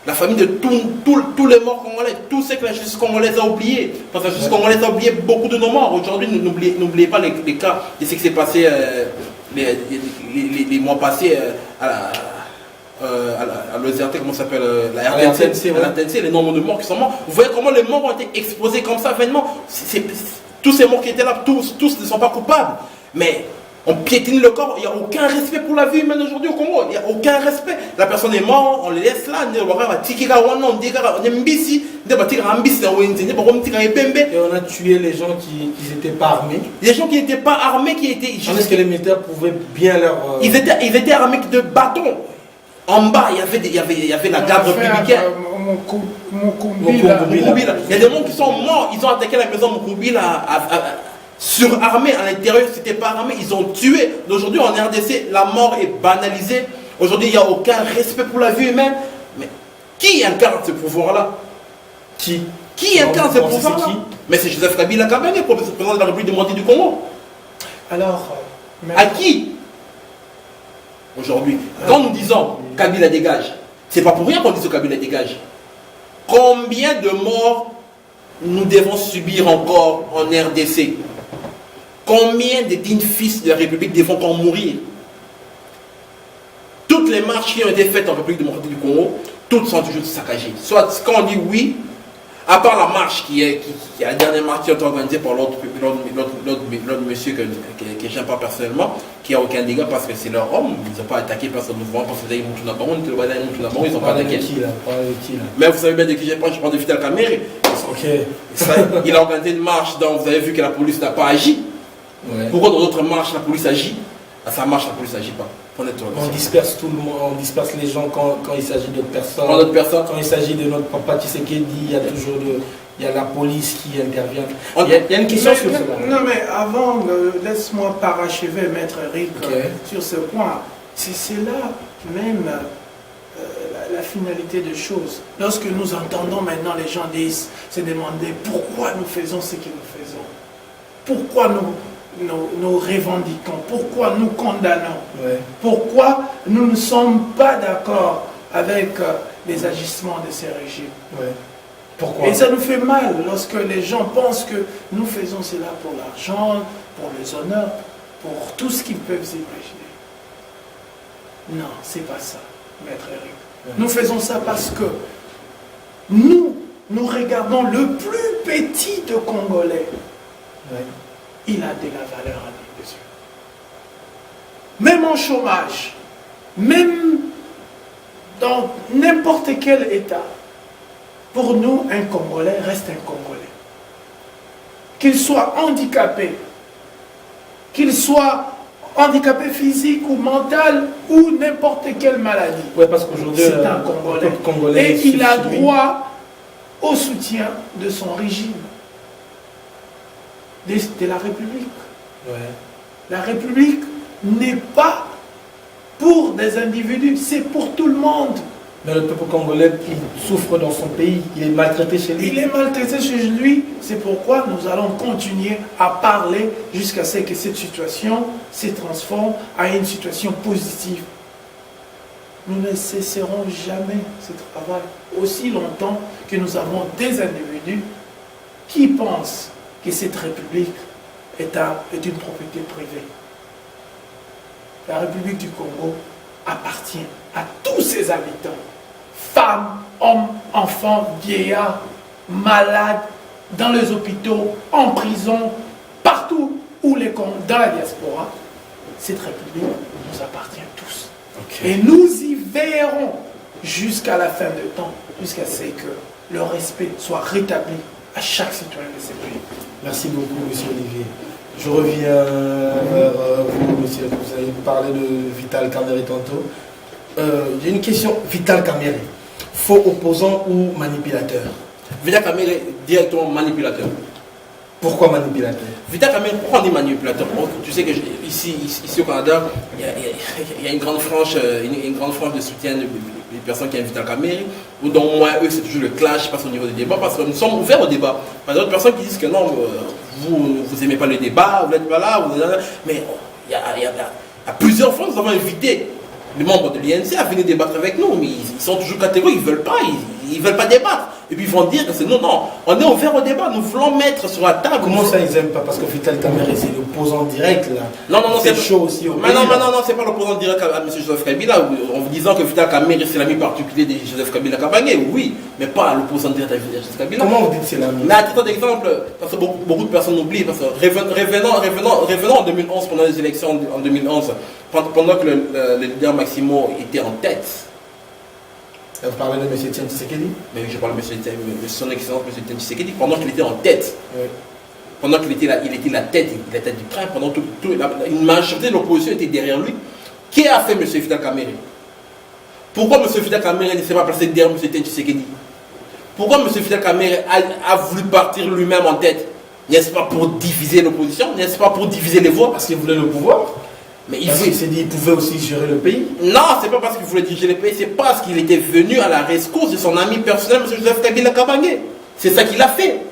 la famille de tous les morts congolais, tous ceux que la justice congolaise a oubliés. Parce que la justice congolaise a oublié beaucoup de nos morts. Aujourd'hui, n'oubliez pas les cas de ce qui s'est passé les mois passés à l'OZRT, comment ça s'appelle, la RTNC, les nombres de morts qui sont morts. Vous voyez comment les morts ont été exposés comme ça, vainement. Tous ces morts qui étaient là, tous ne sont pas coupables. Mais on piétine le corps, il n'y a aucun respect pour la vie humaine aujourd'hui au Congo. Il n'y a aucun respect. La personne est morte, on les laisse là. Et on a tué les gens qui n'étaient pas armés. Les gens qui n'étaient pas armés, qui étaient... Est-ce que les militaires pouvaient bien leur... Ils étaient armés de bâtons. En bas, il y avait la garde républicaine. Il y a des gens qui sont morts. Ils ont attaqué la maison Moukoumbila surarmés. À l'intérieur, c'était pas armé. Ils ont tué. Aujourd'hui, en RDC, la mort est banalisée. Aujourd'hui, il n'y a aucun respect pour la vie humaine. Mais qui incarne ce pouvoir-là? Qui incarne ce pouvoir-là? Mais c'est Joseph Kabila Kabange, président de la République démocratique du Congo. Alors, à qui? Aujourd'hui, quand nous disons Kabila dégage, c'est pas pour rien qu'on dise Kabila dégage. Combien de morts nous devons subir encore en RDC? Combien de dignes fils de la République devront encore mourir? Toutes les marches qui ont été faites en République démocratique du Congo, toutes sont toujours saccagées. Soit quand on dit oui, à part la marche qui est la dernière marche qui a été organisée par l'autre monsieur que je n'aime pas personnellement, qui n'a aucun dégât parce que c'est leur homme, ils n'ont pas attaqué personne de mouvement parce que ils n'ont pas attaqué. Mais vous savez bien de qui je parle de Vital Kamerhe. Il a organisé une marche dont vous avez vu que la police n'a pas agi. Pourquoi dans d'autres marches la police agit? À sa marche la police n'agit pas. On disperse tout le monde, on disperse les gens quand il s'agit d'autres personnes. Quand il s'agit de notre papa Tshisekedi, il y a toujours la police qui intervient. Il y a une question sur cela. Non mais avant, laisse-moi parachever Maître Eric sur ce point. C'est là même la finalité des choses. Lorsque nous entendons maintenant les gens se demander pourquoi nous faisons ce que nous faisons. Pourquoi nous revendiquons, pourquoi nous condamnons, pourquoi nous ne sommes pas d'accord avec les agissements de ces régimes. Pourquoi? Et ça nous fait mal lorsque les gens pensent que nous faisons cela pour l'argent, pour les honneurs, pour tout ce qu'ils peuvent s'imaginer. Non, c'est pas ça, Maître Eric. Nous faisons ça parce que nous regardons le plus petit de Congolais. Il a de la valeur à nos yeux. Même en chômage, même dans n'importe quel état, pour nous, un Congolais reste un Congolais. Qu'il soit handicapé, physique ou mental, ou n'importe quelle maladie. Parce qu'aujourd'hui, c'est un Congolais. Et il a droit au soutien de son régime. De la République. La République n'est pas pour des individus, c'est pour tout le monde. Mais le peuple congolais qui souffre dans son pays, il est maltraité chez lui. Il est maltraité chez lui, c'est pourquoi nous allons continuer à parler jusqu'à ce que cette situation se transforme en une situation positive. Nous ne cesserons jamais ce travail aussi longtemps que nous avons des individus qui pensent que cette République est une propriété privée. La République du Congo appartient à tous ses habitants, femmes, hommes, enfants, vieillards, malades, dans les hôpitaux, en prison, partout où dans la diaspora. Cette République nous appartient tous. Et nous y veillerons jusqu'à la fin du temps, jusqu'à ce que le respect soit rétabli à chaque citoyen de ce pays. Merci beaucoup, monsieur Olivier. Je reviens vers vous, monsieur. Vous avez parlé de Vital Kamerhe tantôt. J'ai une question. Vital Kamerhe, faux opposant ou manipulateur? Vital Kamerhe, directement manipulateur. Pourquoi manipulateur? Vital Kamerhe, pourquoi on dit manipulateur? Tu sais que ici au Canada, il y a une grande frange de soutien des personnes qui invitent Vital Kamerhe, ou dont moi, eux, c'est toujours le clash, passe au niveau des débats, parce que nous sommes ouverts au débat. Par d'autres personnes qui disent que non, vous aimez pas le débat, vous n'êtes pas là, mais il y a plusieurs fois, nous avons invité les membres de l'INC à venir débattre avec nous, mais ils sont toujours catégoriques, ils ne veulent pas débattre. Et puis ils vont dire que c'est non, on est ouvert au débat, nous voulons mettre sur la table. Comment ça ils n'aiment pas? Parce que Vital Kamerhe c'est l'opposant direct là. Non, c'est chaud aussi au pays. Non, c'est pas l'opposant direct à M. Joseph Kabila, en vous disant que Vital Kamerhe c'est l'ami particulier de Joseph Kabila Kabange, oui, mais pas l'opposant direct à Joseph Kabila. Comment vous dites que c'est l'ami? Mais à titre d'exemple, parce que beaucoup de personnes oublient, parce que revenons en 2011, pendant les élections en 2011, pendant que le leader Maximo était en tête. Vous parlez de M. Etienne Tshisekedi? Mais je parle de son excellence M. Etienne Tshisekedi, pendant qu'il était en tête. Oui. Pendant qu'il était la tête du train, pendant une majorité de l'opposition était derrière lui. Qui a fait M. Vital Kamerhe? Pourquoi M. Vital Kamerhe ne s'est pas placé derrière M. Etienne Tshisekedi? Pourquoi M. Vital Kamerhe a voulu partir lui-même en tête? N'est-ce pas pour diviser l'opposition? N'est-ce pas pour diviser les voix? Parce qu'il voulait le pouvoir. Mais il s'est dit qu'il pouvait aussi gérer le pays. Non, c'est pas parce qu'il voulait diriger le pays, c'est parce qu'il était venu à la rescousse de son ami personnel, M. Joseph Kabila Kabange. C'est ça qu'il a fait.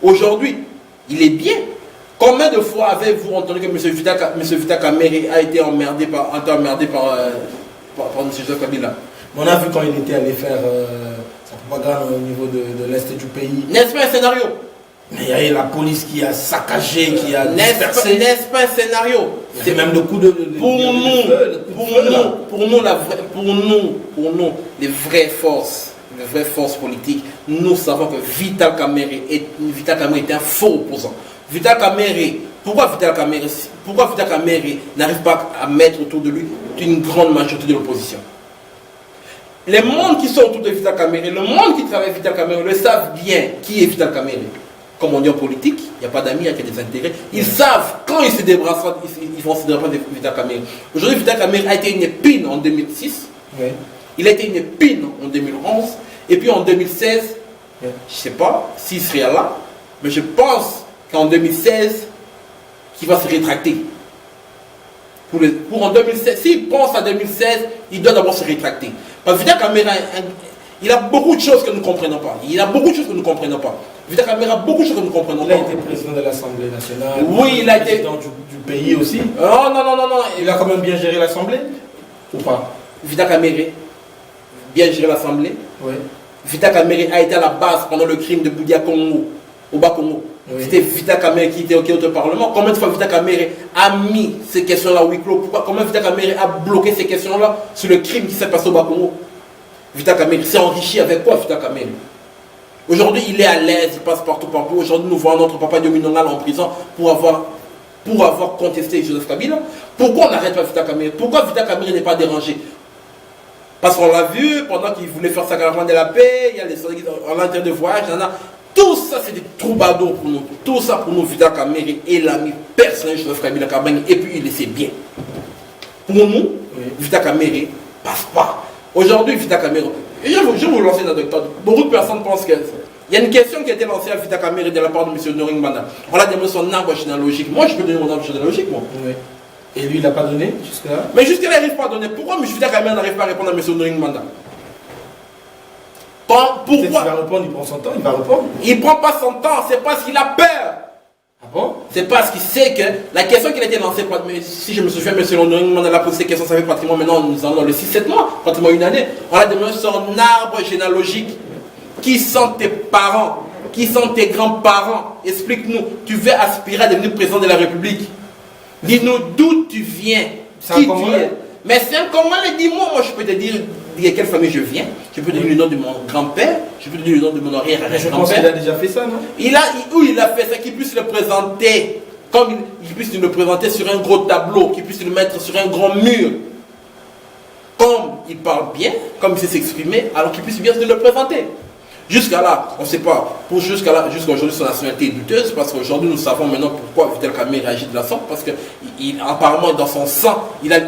Aujourd'hui, il est bien. Combien de fois avez-vous entendu que M. Vital Kamerhe a été emmerdé par M. Joseph Kabila? On a vu quand il était allé faire sa propagande au niveau de l'Est du pays. N'est-ce pas un scénario? Mais il y a eu la police qui a saccagé, qui a dispersé. N'est-ce pas un scénario? C'est même le coup de... Pour nous, les vraies forces politiques, nous savons que Vital Kamerhe est un faux opposant. Pourquoi Vital Kamerhe n'arrive pas à mettre autour de lui une grande majorité de l'opposition? Les mondes qui sont autour de Vital Kamerhe, le monde qui travaille avec Vital Kamerhe, le savent bien qui est Vital Kamerhe. Comme on dit en politique, il n'y a pas d'amis, il n'y a que des intérêts. Ils savent, quand ils se débarrasseront, ils vont se débarrasser de Vital Kamerhe. Aujourd'hui, Vital Kamerhe a été une épine en 2006. Oui. Il a été une épine en 2011. Et puis en 2016, je ne sais pas s'il serait là, mais je pense qu'en 2016, qu'il va se rétracter. Pour en 2016, s'il pense à 2016, il doit d'abord se rétracter. Parce que Vital Kamerhe, il a beaucoup de choses que nous ne comprenons pas. Vital Kamerhe a beaucoup de choses que nous ne comprenons pas. Il a été président de l'Assemblée nationale. Oui, il a été président du pays aussi. Oh, non. Il a quand même bien géré l'Assemblée ou pas? Vital Kamerhe, bien géré l'Assemblée. Oui. Vital Kamerhe a été à la base pendant le crime de Boudia Congo, au Bas-Congo. Oui. C'était Vital Kamerhe qui était au Parlement. Combien de fois Vital Kamerhe a mis ces questions-là au huis clos? Combien Vital Kamerhe a bloqué ces questions-là sur le crime qui s'est passé au Bas-Congo? Vital Kamerhe s'est enrichi avec quoi, Vital Kamerhe? Aujourd'hui, il est à l'aise, il passe partout. Aujourd'hui, nous voyons notre papa Diomé Nongal en prison pour avoir contesté Joseph Kabila. Pourquoi on n'arrête pas Vital Kamerhe? Pourquoi Vital Kamerhe n'est pas dérangé? Parce qu'on l'a vu, pendant qu'il voulait faire sa caravane de la paix, il y a les soldats en l'intérieur de voyage, tout ça c'est des troubadours pour nous. Tout ça pour nous, Vital Kamerhe est l'ami personnel de Joseph Kabila Kabange, et puis il le sait bien. Pour nous, oui. Vital Kamerhe passe pas. Aujourd'hui, Vital Kamerhe, je vais vous lancer une anecdote. Beaucoup de personnes pensent que... Il y a une question qui a été lancée à Vital Kamerhe de la part de M. Noring Manda. On a demandé son arbre généalogique. Moi, je peux donner mon arbre généalogique, moi. Oui. Et lui, il n'a pas donné jusque-là? Mais jusque-là, il n'arrive pas à donner. Pourquoi M. Vital Kamerhe n'arrive pas à répondre à M. Noring Manda? Pourquoi? Il va répondre, il prend son temps, il va répondre. Il ne prend pas son temps, c'est parce qu'il a peur. Ah bon? C'est parce qu'il sait que la question qui a été lancée, si je me souviens, M. Noring Manda a posé cette question, ça fait pratiquement maintenant, nous allons le 6-7 mois, pratiquement une année. On a demandé son arbre généalogique. Qui sont tes parents? Qui sont tes grands-parents? Explique-nous. Tu veux aspirer à devenir président de la République? Dis-nous d'où tu viens. Qui tu es. Mais c'est un Congolais, dis-moi. Moi, je peux te dire de quelle famille je viens. Je peux te dire le nom de mon grand-père. Je peux te dire le nom de mon arrière-grand-père. Je pense qu'il a déjà fait ça, non? Il a fait ça, qu'il puisse le présenter. Comme il puisse le présenter sur un gros tableau. Qu'il puisse le mettre sur un grand mur. Comme il parle bien, comme il sait s'exprimer, alors qu'il puisse bien se le présenter. Jusqu'à là, on ne sait pas. Jusqu'à aujourd'hui, son nationalité est douteuse, parce qu'aujourd'hui, nous savons maintenant pourquoi Vital Kamerhe réagit de la sorte, parce qu'apparemment, dans son sang, il a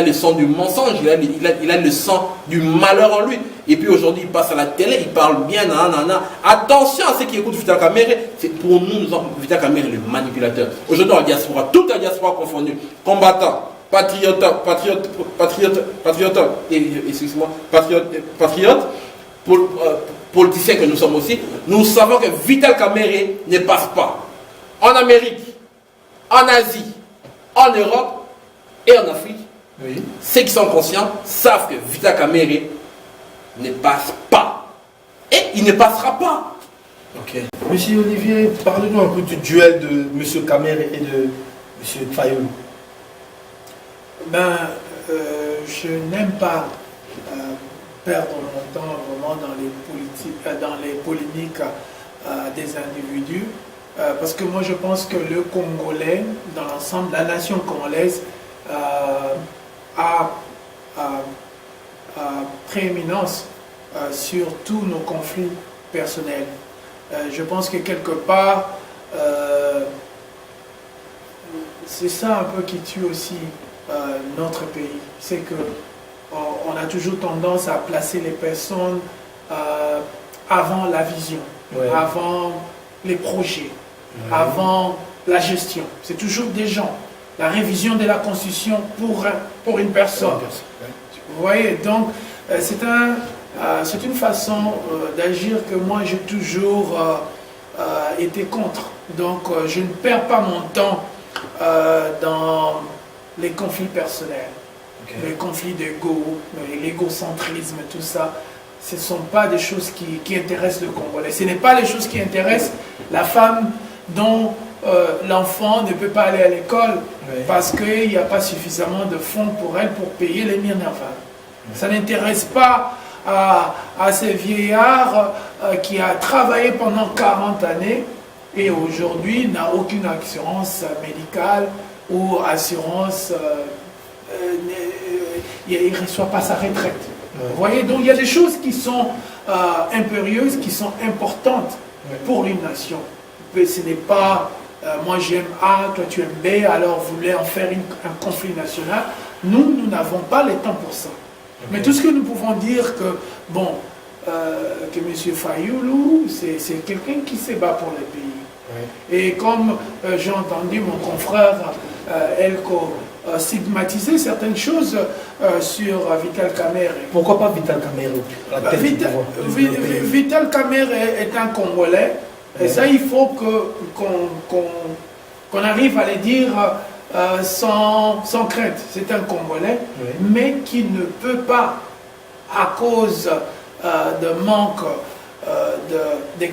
le sang du mensonge, il a le sang du malheur en lui. Et puis aujourd'hui, il passe à la télé, il parle bien, Attention à ceux qui écoutent Vital Kamerhe, c'est pour nous, Vital Kamerhe est le manipulateur. Aujourd'hui, en diaspora, toute la diaspora confondue, combattants, patriotes, politiciens que nous sommes aussi, nous savons que Vital Kamerhe ne passe pas. en Amérique, en Asie, en Europe et en Afrique, Oui. ceux qui sont conscients savent que Vital Kamerhe ne passe pas. Et il ne passera pas. Ok. Monsieur Olivier, parlez-nous un peu du duel de Monsieur Kamerhe et de Monsieur Fayulu. Ben, je n'aime pas perdre mon temps vraiment dans les politiques, dans les polémiques des individus, parce que moi je pense que le Congolais, dans l'ensemble, la nation congolaise a prééminence sur tous nos conflits personnels. Je pense que quelque part, c'est ça un peu qui tue aussi notre pays. C'est que on a toujours tendance à placer les personnes avant la vision, Ouais. avant les projets, avant la gestion. C'est toujours des gens. La révision de la Constitution pour une personne. Vous voyez, donc c'est une façon d'agir que moi j'ai toujours été contre. Donc je ne perds pas mon temps dans les conflits personnels, les conflits d'ego, l'égocentrisme, tout ça. Ce ne sont pas des choses qui intéressent le Congolais. Ce n'est pas les choses qui intéressent la femme dont l'enfant ne peut pas aller à l'école parce qu'il n'y a pas suffisamment de fonds pour elle pour payer les Minerval. Ça n'intéresse pas à ces vieillards qui a travaillé pendant 40 années et aujourd'hui n'a aucune assurance médicale ou assurance, il ne reçoit pas sa retraite. Vous voyez, donc il y a des choses qui sont impérieuses, qui sont importantes pour une nation. Mais ce n'est pas, moi j'aime A, toi tu aimes B, alors vous voulez en faire un conflit national. Nous n'avons pas le temps pour ça. Mais tout ce que nous pouvons dire que, bon, que M. Fayulu, c'est quelqu'un qui se bat pour le pays. Et comme j'ai entendu mon confrère Elko stigmatiser certaines choses sur Vital Kamerhe. Pourquoi pas Vital Kamerhe? Vital Kamerhe est un Congolais, et ça il faut qu'on arrive à le dire sans crainte. C'est un Congolais, mais qui ne peut pas, à cause de manque de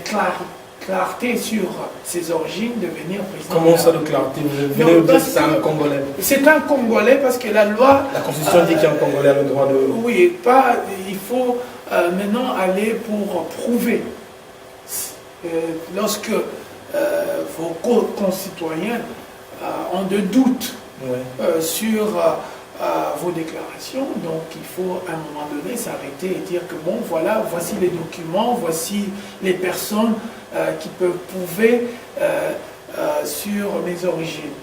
clarté sur ses origines, devenir président. Comment ça de clarté? Vous venez de dire que c'est un Congolais. C'est un Congolais parce que la loi... La Constitution dit qu'un Congolais a le droit de... Oui, il faut maintenant aller pour prouver. Lorsque vos concitoyens ont de doutes sur vos déclarations, donc il faut à un moment donné s'arrêter et dire que bon, voilà, voici les documents, voici les personnes qui peuvent prouver sur mes origines.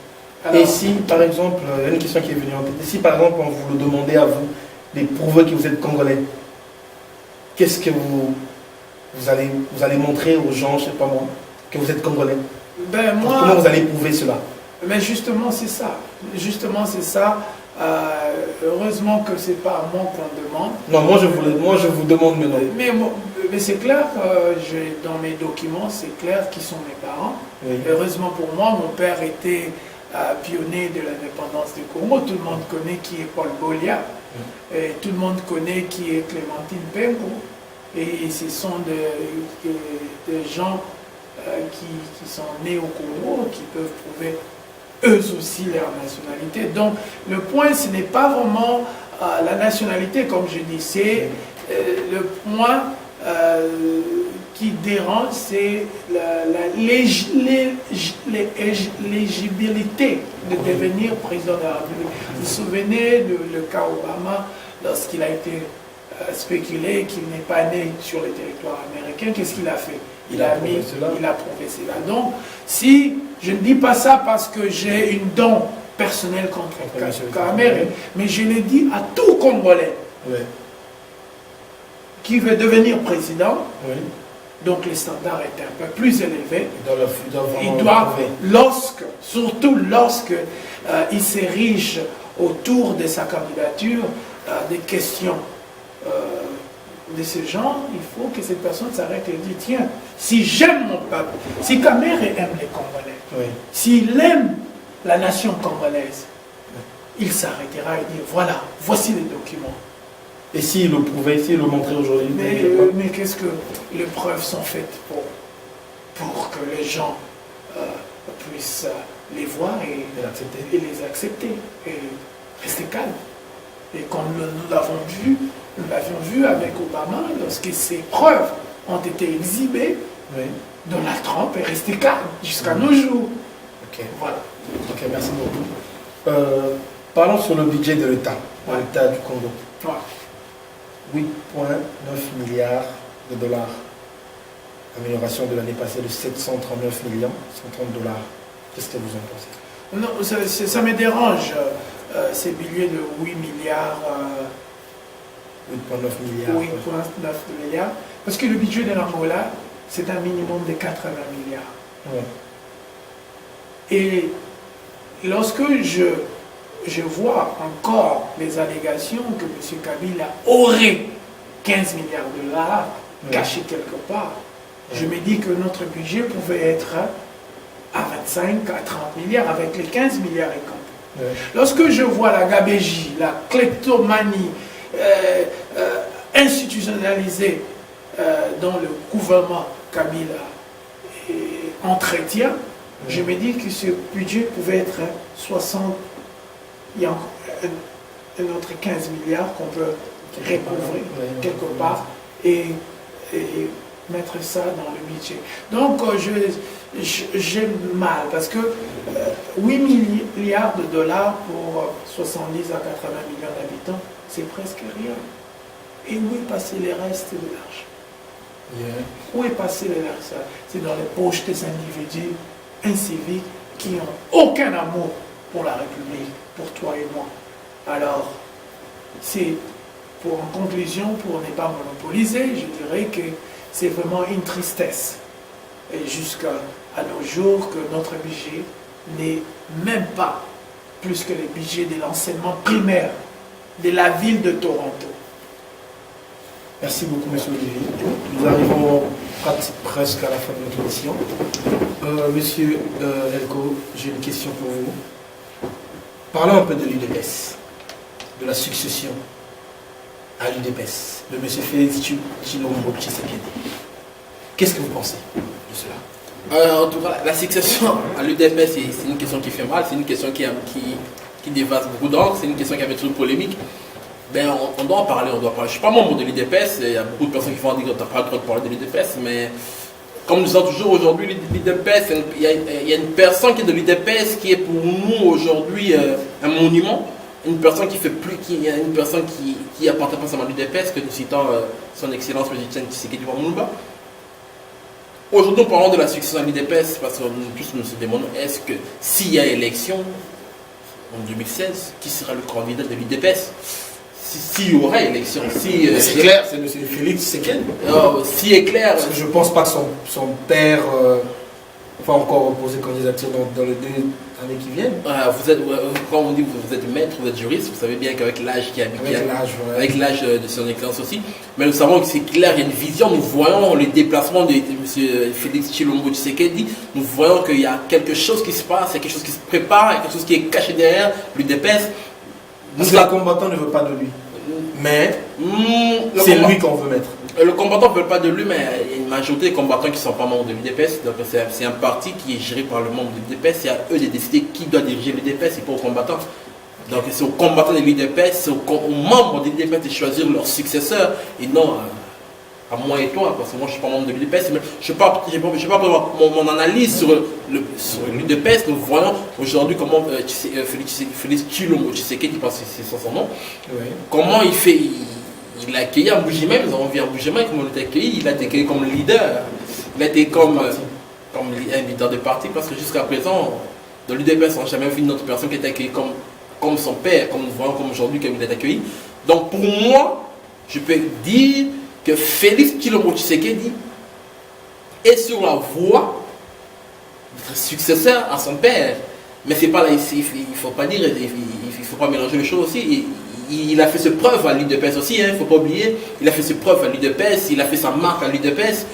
Alors, et si, par exemple, il y a une question qui est venue en tête, et si par exemple on vous le demandait à vous de prouver que vous êtes Congolais, qu'est-ce que vous allez montrer aux gens, je ne sais pas moi, que vous êtes Congolais? Comment vous allez prouver cela? Mais justement c'est ça, heureusement que ce n'est pas à moi qu'on demande. Non, moi je vous demande maintenant. Mais c'est clair, dans mes documents, c'est clair qui sont mes parents. Heureusement pour moi, mon père était pionnier de l'indépendance du Congo. Tout le monde connaît qui est Paul Bolia. Et tout le monde connaît qui est Clémentine Pengo. Et ce sont des gens qui sont nés au Congo, qui peuvent prouver eux aussi leur nationalité. Donc le point, ce n'est pas vraiment la nationalité, comme je dis, c'est le point qui dérange, c'est l'éligibilité de devenir président de la République. Vous vous souvenez le cas Obama, lorsqu'il a été spéculé qu'il n'est pas né sur le territoire américain, qu'est-ce qu'il a fait? Il a prouvé cela. Donc, si je ne dis pas ça parce que j'ai une don personnelle contre Kamerhe, mais je le dis à tout Congolais qui veut devenir président, donc les standards est un peu plus élevé. Il doit, surtout lorsque il s'érige autour de sa candidature, des questions de ce genre, il faut que cette personne s'arrête et dise, tiens, si j'aime mon peuple, si Kamere aime les Congolais, Oui. s'il aime la nation congolaise, il s'arrêtera et dit, voilà, voici les documents. Et s'il le prouvait, s'il le montrait aujourd'hui? Mais qu'est-ce que les preuves sont faites pour que les gens puissent les voir et les accepter et rester calme. Et comme nous l'avions vu avec Obama, lorsque ces preuves ont été exhibées, Oui. Donald Trump est resté calme jusqu'à nos jours. Ok. Voilà. Ok, merci beaucoup. Parlons sur le budget de l'État, de l'État du Congo. Voilà. 8,9 milliards de dollars. Amélioration de l'année passée de 739 millions, 130 dollars. Qu'est-ce que vous en pensez? Non, ça me dérange, ces billets de 8 milliards. 8,9 milliards. 8,9 milliards. Parce que le budget de l'Angola, c'est un minimum de 80 milliards. Ouais. Et lorsque je vois encore les allégations que M. Kabila aurait 15 milliards de dollars cachés quelque part, je me dis que notre budget pouvait être à 25, à 30 milliards avec les 15 milliards et compris. Lorsque je vois la gabégie, la kleptomanie institutionnalisée dans le gouvernement Kabila entretient, je me dis que ce budget pouvait être 60, il y a un autre 15 milliards qu'on peut recouvrir quelque part et mettre ça dans le budget. Donc j'aime mal parce que 8 milliards de dollars pour 70 à 80 millions d'habitants, c'est presque rien. Et où est passé le reste de l'argent? Où est passé le reste? C'est dans les poches des individus inciviques qui n'ont aucun amour pour la République, pour toi et moi. Alors, c'est en conclusion, pour ne pas monopoliser, je dirais que c'est vraiment une tristesse. Et jusqu'à nos jours, que notre budget n'est même pas plus que le budget de l'enseignement primaire de la ville de Toronto. Merci beaucoup, M. Olivier. Nous arrivons presque à la fin de notre émission. Monsieur Elko, j'ai une question pour vous. Parlons un peu de l'UDPS, de la succession à l'UDPS, de M. Félix Tshilombo Tshisekedi. Qu'est-ce que vous pensez de cela? En tout cas, la succession à l'UDPS, c'est une question qui fait mal, c'est une question qui dévase beaucoup d'encre, c'est une question qui avait trop de polémique. Ben, on doit en parler, on doit parler. Je ne suis pas membre de l'UDPS, il y a beaucoup de personnes qui vont dire que tu n'as pas le droit de parler de l'UDPS, mais comme nous disons toujours aujourd'hui, l'UDPS, il y a une personne qui est de l'UDPS qui est pour nous aujourd'hui un monument, une personne qui fait plus, une personne qui appartient pas seulement à l'UDPS, que nous citons son excellence M. Tshisekedi Lumumba. Aujourd'hui, nous parlons de la succession à l'UDPS parce que nous tous nous demandons est-ce que s'il y a élection en 2016, qui sera le candidat de l'UDPS? S'il y aura élection, c'est clair, c'est M. Félix Tshisekedi. Si est clair. Parce que je ne pense pas que son père va encore poser candidature dans les 2 années qui viennent. Quand on dit que vous êtes maître, vous êtes juriste, vous savez bien qu'avec l'âge qui habite, avec l'âge de son excellence aussi, mais nous savons que c'est clair, il y a une vision, nous voyons les déplacements de M. Félix Tshilombo Tshisekedi, nous voyons qu'il y a quelque chose qui se passe, il y a quelque chose qui se prépare, il y a quelque chose qui est caché derrière l'UDPS. Parce que le combattant ne veut pas de lui. Mais c'est lui qu'on veut mettre. Le combattant ne veut pas de lui, mais il y a une majorité des combattants qui ne sont pas membres de l'UDPS. Donc c'est un parti qui est géré par le membre de l'UDPS. C'est à eux de décider qui doit diriger l'UDPS et pas aux combattants. Donc c'est aux combattants de l'UDPS, c'est aux membres de l'UDPS de choisir leur successeur et non à moi et toi, parce que moi je ne suis pas membre de l'UDPS. Mais je ne vais pas avoir mon analyse sur l'UDPS. Nous voyons aujourd'hui comment Félix Tshilombo Tshisekedi, parce que c'est son nom, comment il fait. Il a accueilli à Mbujimayi, nous avons vu à Mbujimayi comment il a été accueilli, il a été accueilli comme leader, il a été comme un leader de parti, parce que jusqu'à présent, dans l'UDPS, on n'a jamais vu une autre personne qui a été accueillie comme son père, comme nous voyons comme aujourd'hui comme il est accueilli. Donc pour moi, je peux dire que Félix Tshilombo Tshisekedi est sur la voie d'être successeur à son père. Mais c'est pas là, il ne faut pas dire, il ne faut pas mélanger les choses aussi. il a fait ses preuves à l'UDPS aussi, il ne faut pas oublier. Il a fait ses preuves à l'UDPS, il a fait sa marque à l'UDPS.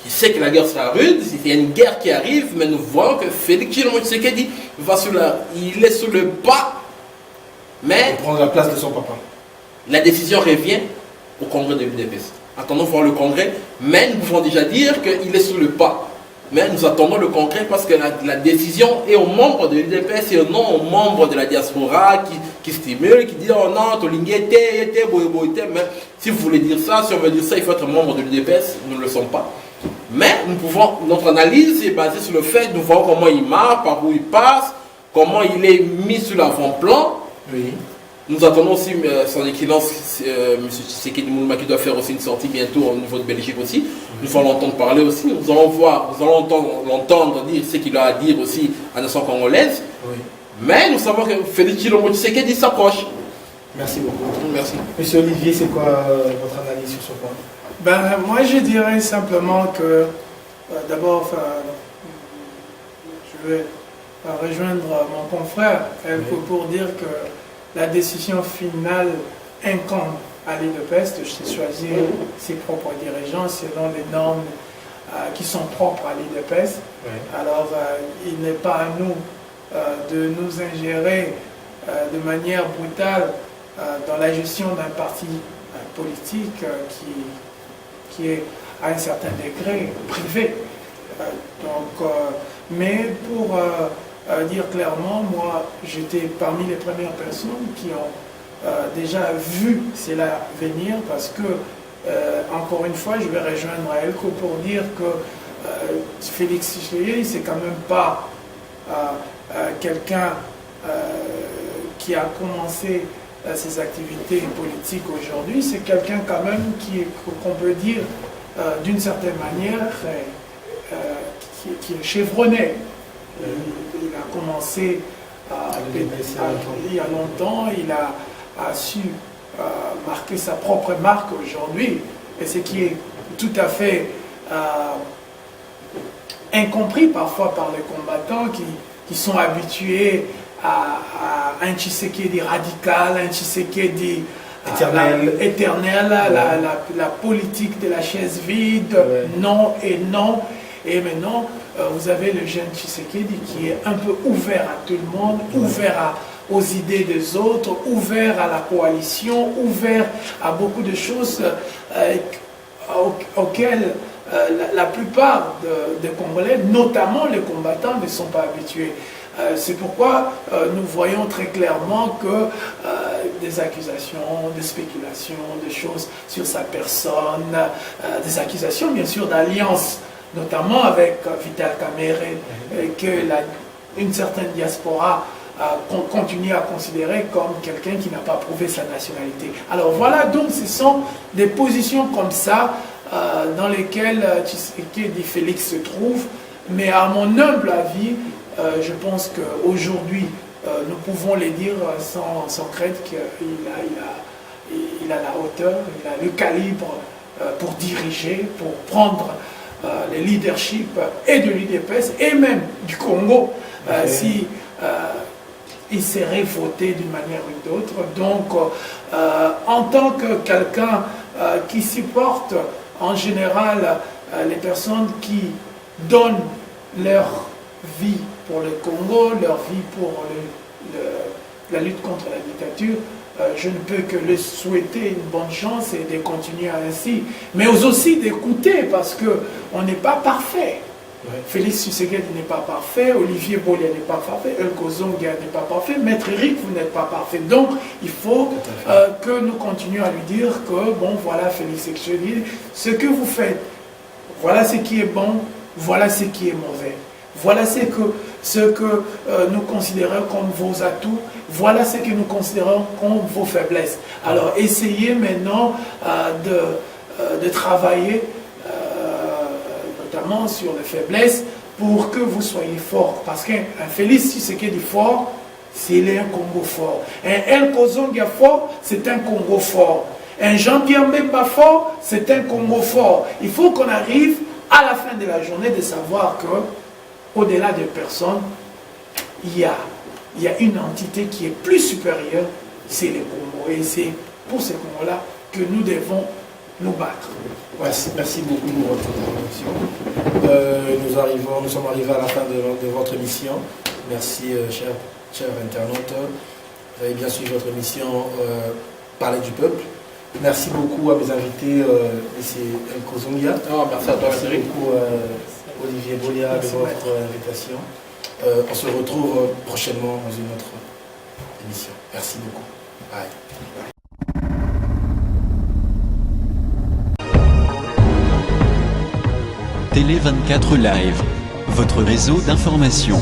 Il sait que la guerre sera rude, il y a une guerre qui arrive, mais nous voyons que Félix Tshisekedi il est sur le pas, mais Il prend la place de son papa. la décision revient au congrès de l'UDPS. Attendons voir le congrès, mais nous pouvons déjà dire qu'il est sur le pas. Mais nous attendons le congrès parce que la décision est aux membres de l'UDPS et non aux membres de la diaspora qui stimulent, qui disent oh non, mais si vous voulez dire ça, si on veut dire ça, il faut être membre de l'UDPS, nous ne le sommes pas. Mais notre analyse est basée sur le fait de voir comment il marche, par où il passe, comment il est mis sur l'avant-plan. Oui. Nous attendons aussi son excellence, M. Tshisekedi Moulma, qui doit faire aussi une sortie bientôt au niveau de Belgique aussi. Nous allons l'entendre parler aussi. Nous allons l'entendre dire ce qu'il a à dire aussi à la nation congolaise. Oui. Mais nous savons que Félix Tshisekedi s'approche. Merci beaucoup. Merci. Monsieur Olivier, c'est quoi votre analyse sur ce point? Ben, moi, je dirais simplement que, d'abord, je vais rejoindre mon confrère pour dire que la décision finale incombe à l'UDPS de choisir ses propres dirigeants selon les normes qui sont propres à l'UDPS. Oui. Alors, il n'est pas à nous de nous ingérer de manière brutale dans la gestion d'un parti politique qui est à un certain degré privé. Mais pour dire clairement, moi j'étais parmi les premières personnes qui ont déjà vu cela venir parce que, encore une fois, je vais rejoindre Elko pour dire que Félix Tshisekedi, c'est quand même pas quelqu'un qui a commencé ses activités politiques aujourd'hui, c'est quelqu'un quand même qu'on peut dire d'une certaine manière qui est chevronné. Il a commencé il y a longtemps, il a su marquer sa propre marque aujourd'hui, et ce qui est tout à fait incompris parfois par les combattants qui sont habitués à un Tshisekedi radical, un Tshisekedi éternel, la politique de la chaise vide, non et non. Et maintenant, vous avez le jeune Tshisekedi qui est un peu ouvert à tout le monde, ouvert aux idées des autres, ouvert à la coalition, ouvert à beaucoup de choses auxquelles la plupart des Congolais, notamment les combattants, ne sont pas habitués. C'est pourquoi nous voyons très clairement que des accusations, des spéculations, des choses sur sa personne, des accusations bien sûr d'alliance, notamment avec Vital Kamerhe, que une certaine diaspora continue à considérer comme quelqu'un qui n'a pas prouvé sa nationalité. Alors voilà, donc ce sont des positions comme ça dans lesquelles Tshisekedi Félix se trouve, mais à mon humble avis, je pense qu'aujourd'hui, nous pouvons le dire sans crainte qu'il a la hauteur, il a le calibre pour diriger, pour prendre le leadership et de l'UDPS et même du Congo, si il serait voté d'une manière ou d'autre. Donc, en tant que quelqu'un qui supporte en général les personnes qui donnent leur vie pour le Congo, leur vie pour la lutte contre la dictature, je ne peux que le souhaiter une bonne chance et de continuer ainsi. Mais aussi d'écouter, parce qu'on n'est pas parfait. Ouais. Félix Tshisekedi n'est pas parfait, Olivier Bolia n'est pas parfait, Elko Zongia n'est pas parfait, Maître Eric, vous n'êtes pas parfait. Donc, il faut que nous continuions à lui dire que, bon, voilà Félix Tshisekedi, ce que vous faites, voilà ce qui est bon, voilà ce qui est mauvais. Voilà ce que nous considérons comme vos atouts, voilà ce que nous considérons comme vos faiblesses. Alors essayez maintenant de travailler notamment sur les faiblesses pour que vous soyez forts. Parce qu'un Félix Tshisekedi fort, c'est un Congo fort. Un Elko Zongia fort, c'est un Congo fort. Un Jean-Pierre Mbemba fort, c'est un Congo fort. Il faut qu'on arrive à la fin de la journée de savoir que au-delà des personnes, il y a une entité qui est plus supérieure, c'est le Congo. Et c'est pour ce Congo-là que nous devons nous battre. Merci beaucoup pour votre intervention. Nous sommes arrivés à la fin de votre émission. Merci, chers internautes. Vous avez bien suivi votre émission Parler du peuple. Merci beaucoup à mes invités, M. Elko Zongia. Merci à toi, Merci beaucoup, Olivier Bolia, de votre invitation. On se retrouve prochainement dans une autre émission. Merci beaucoup. Bye. Télé 24 Live, votre réseau d'information.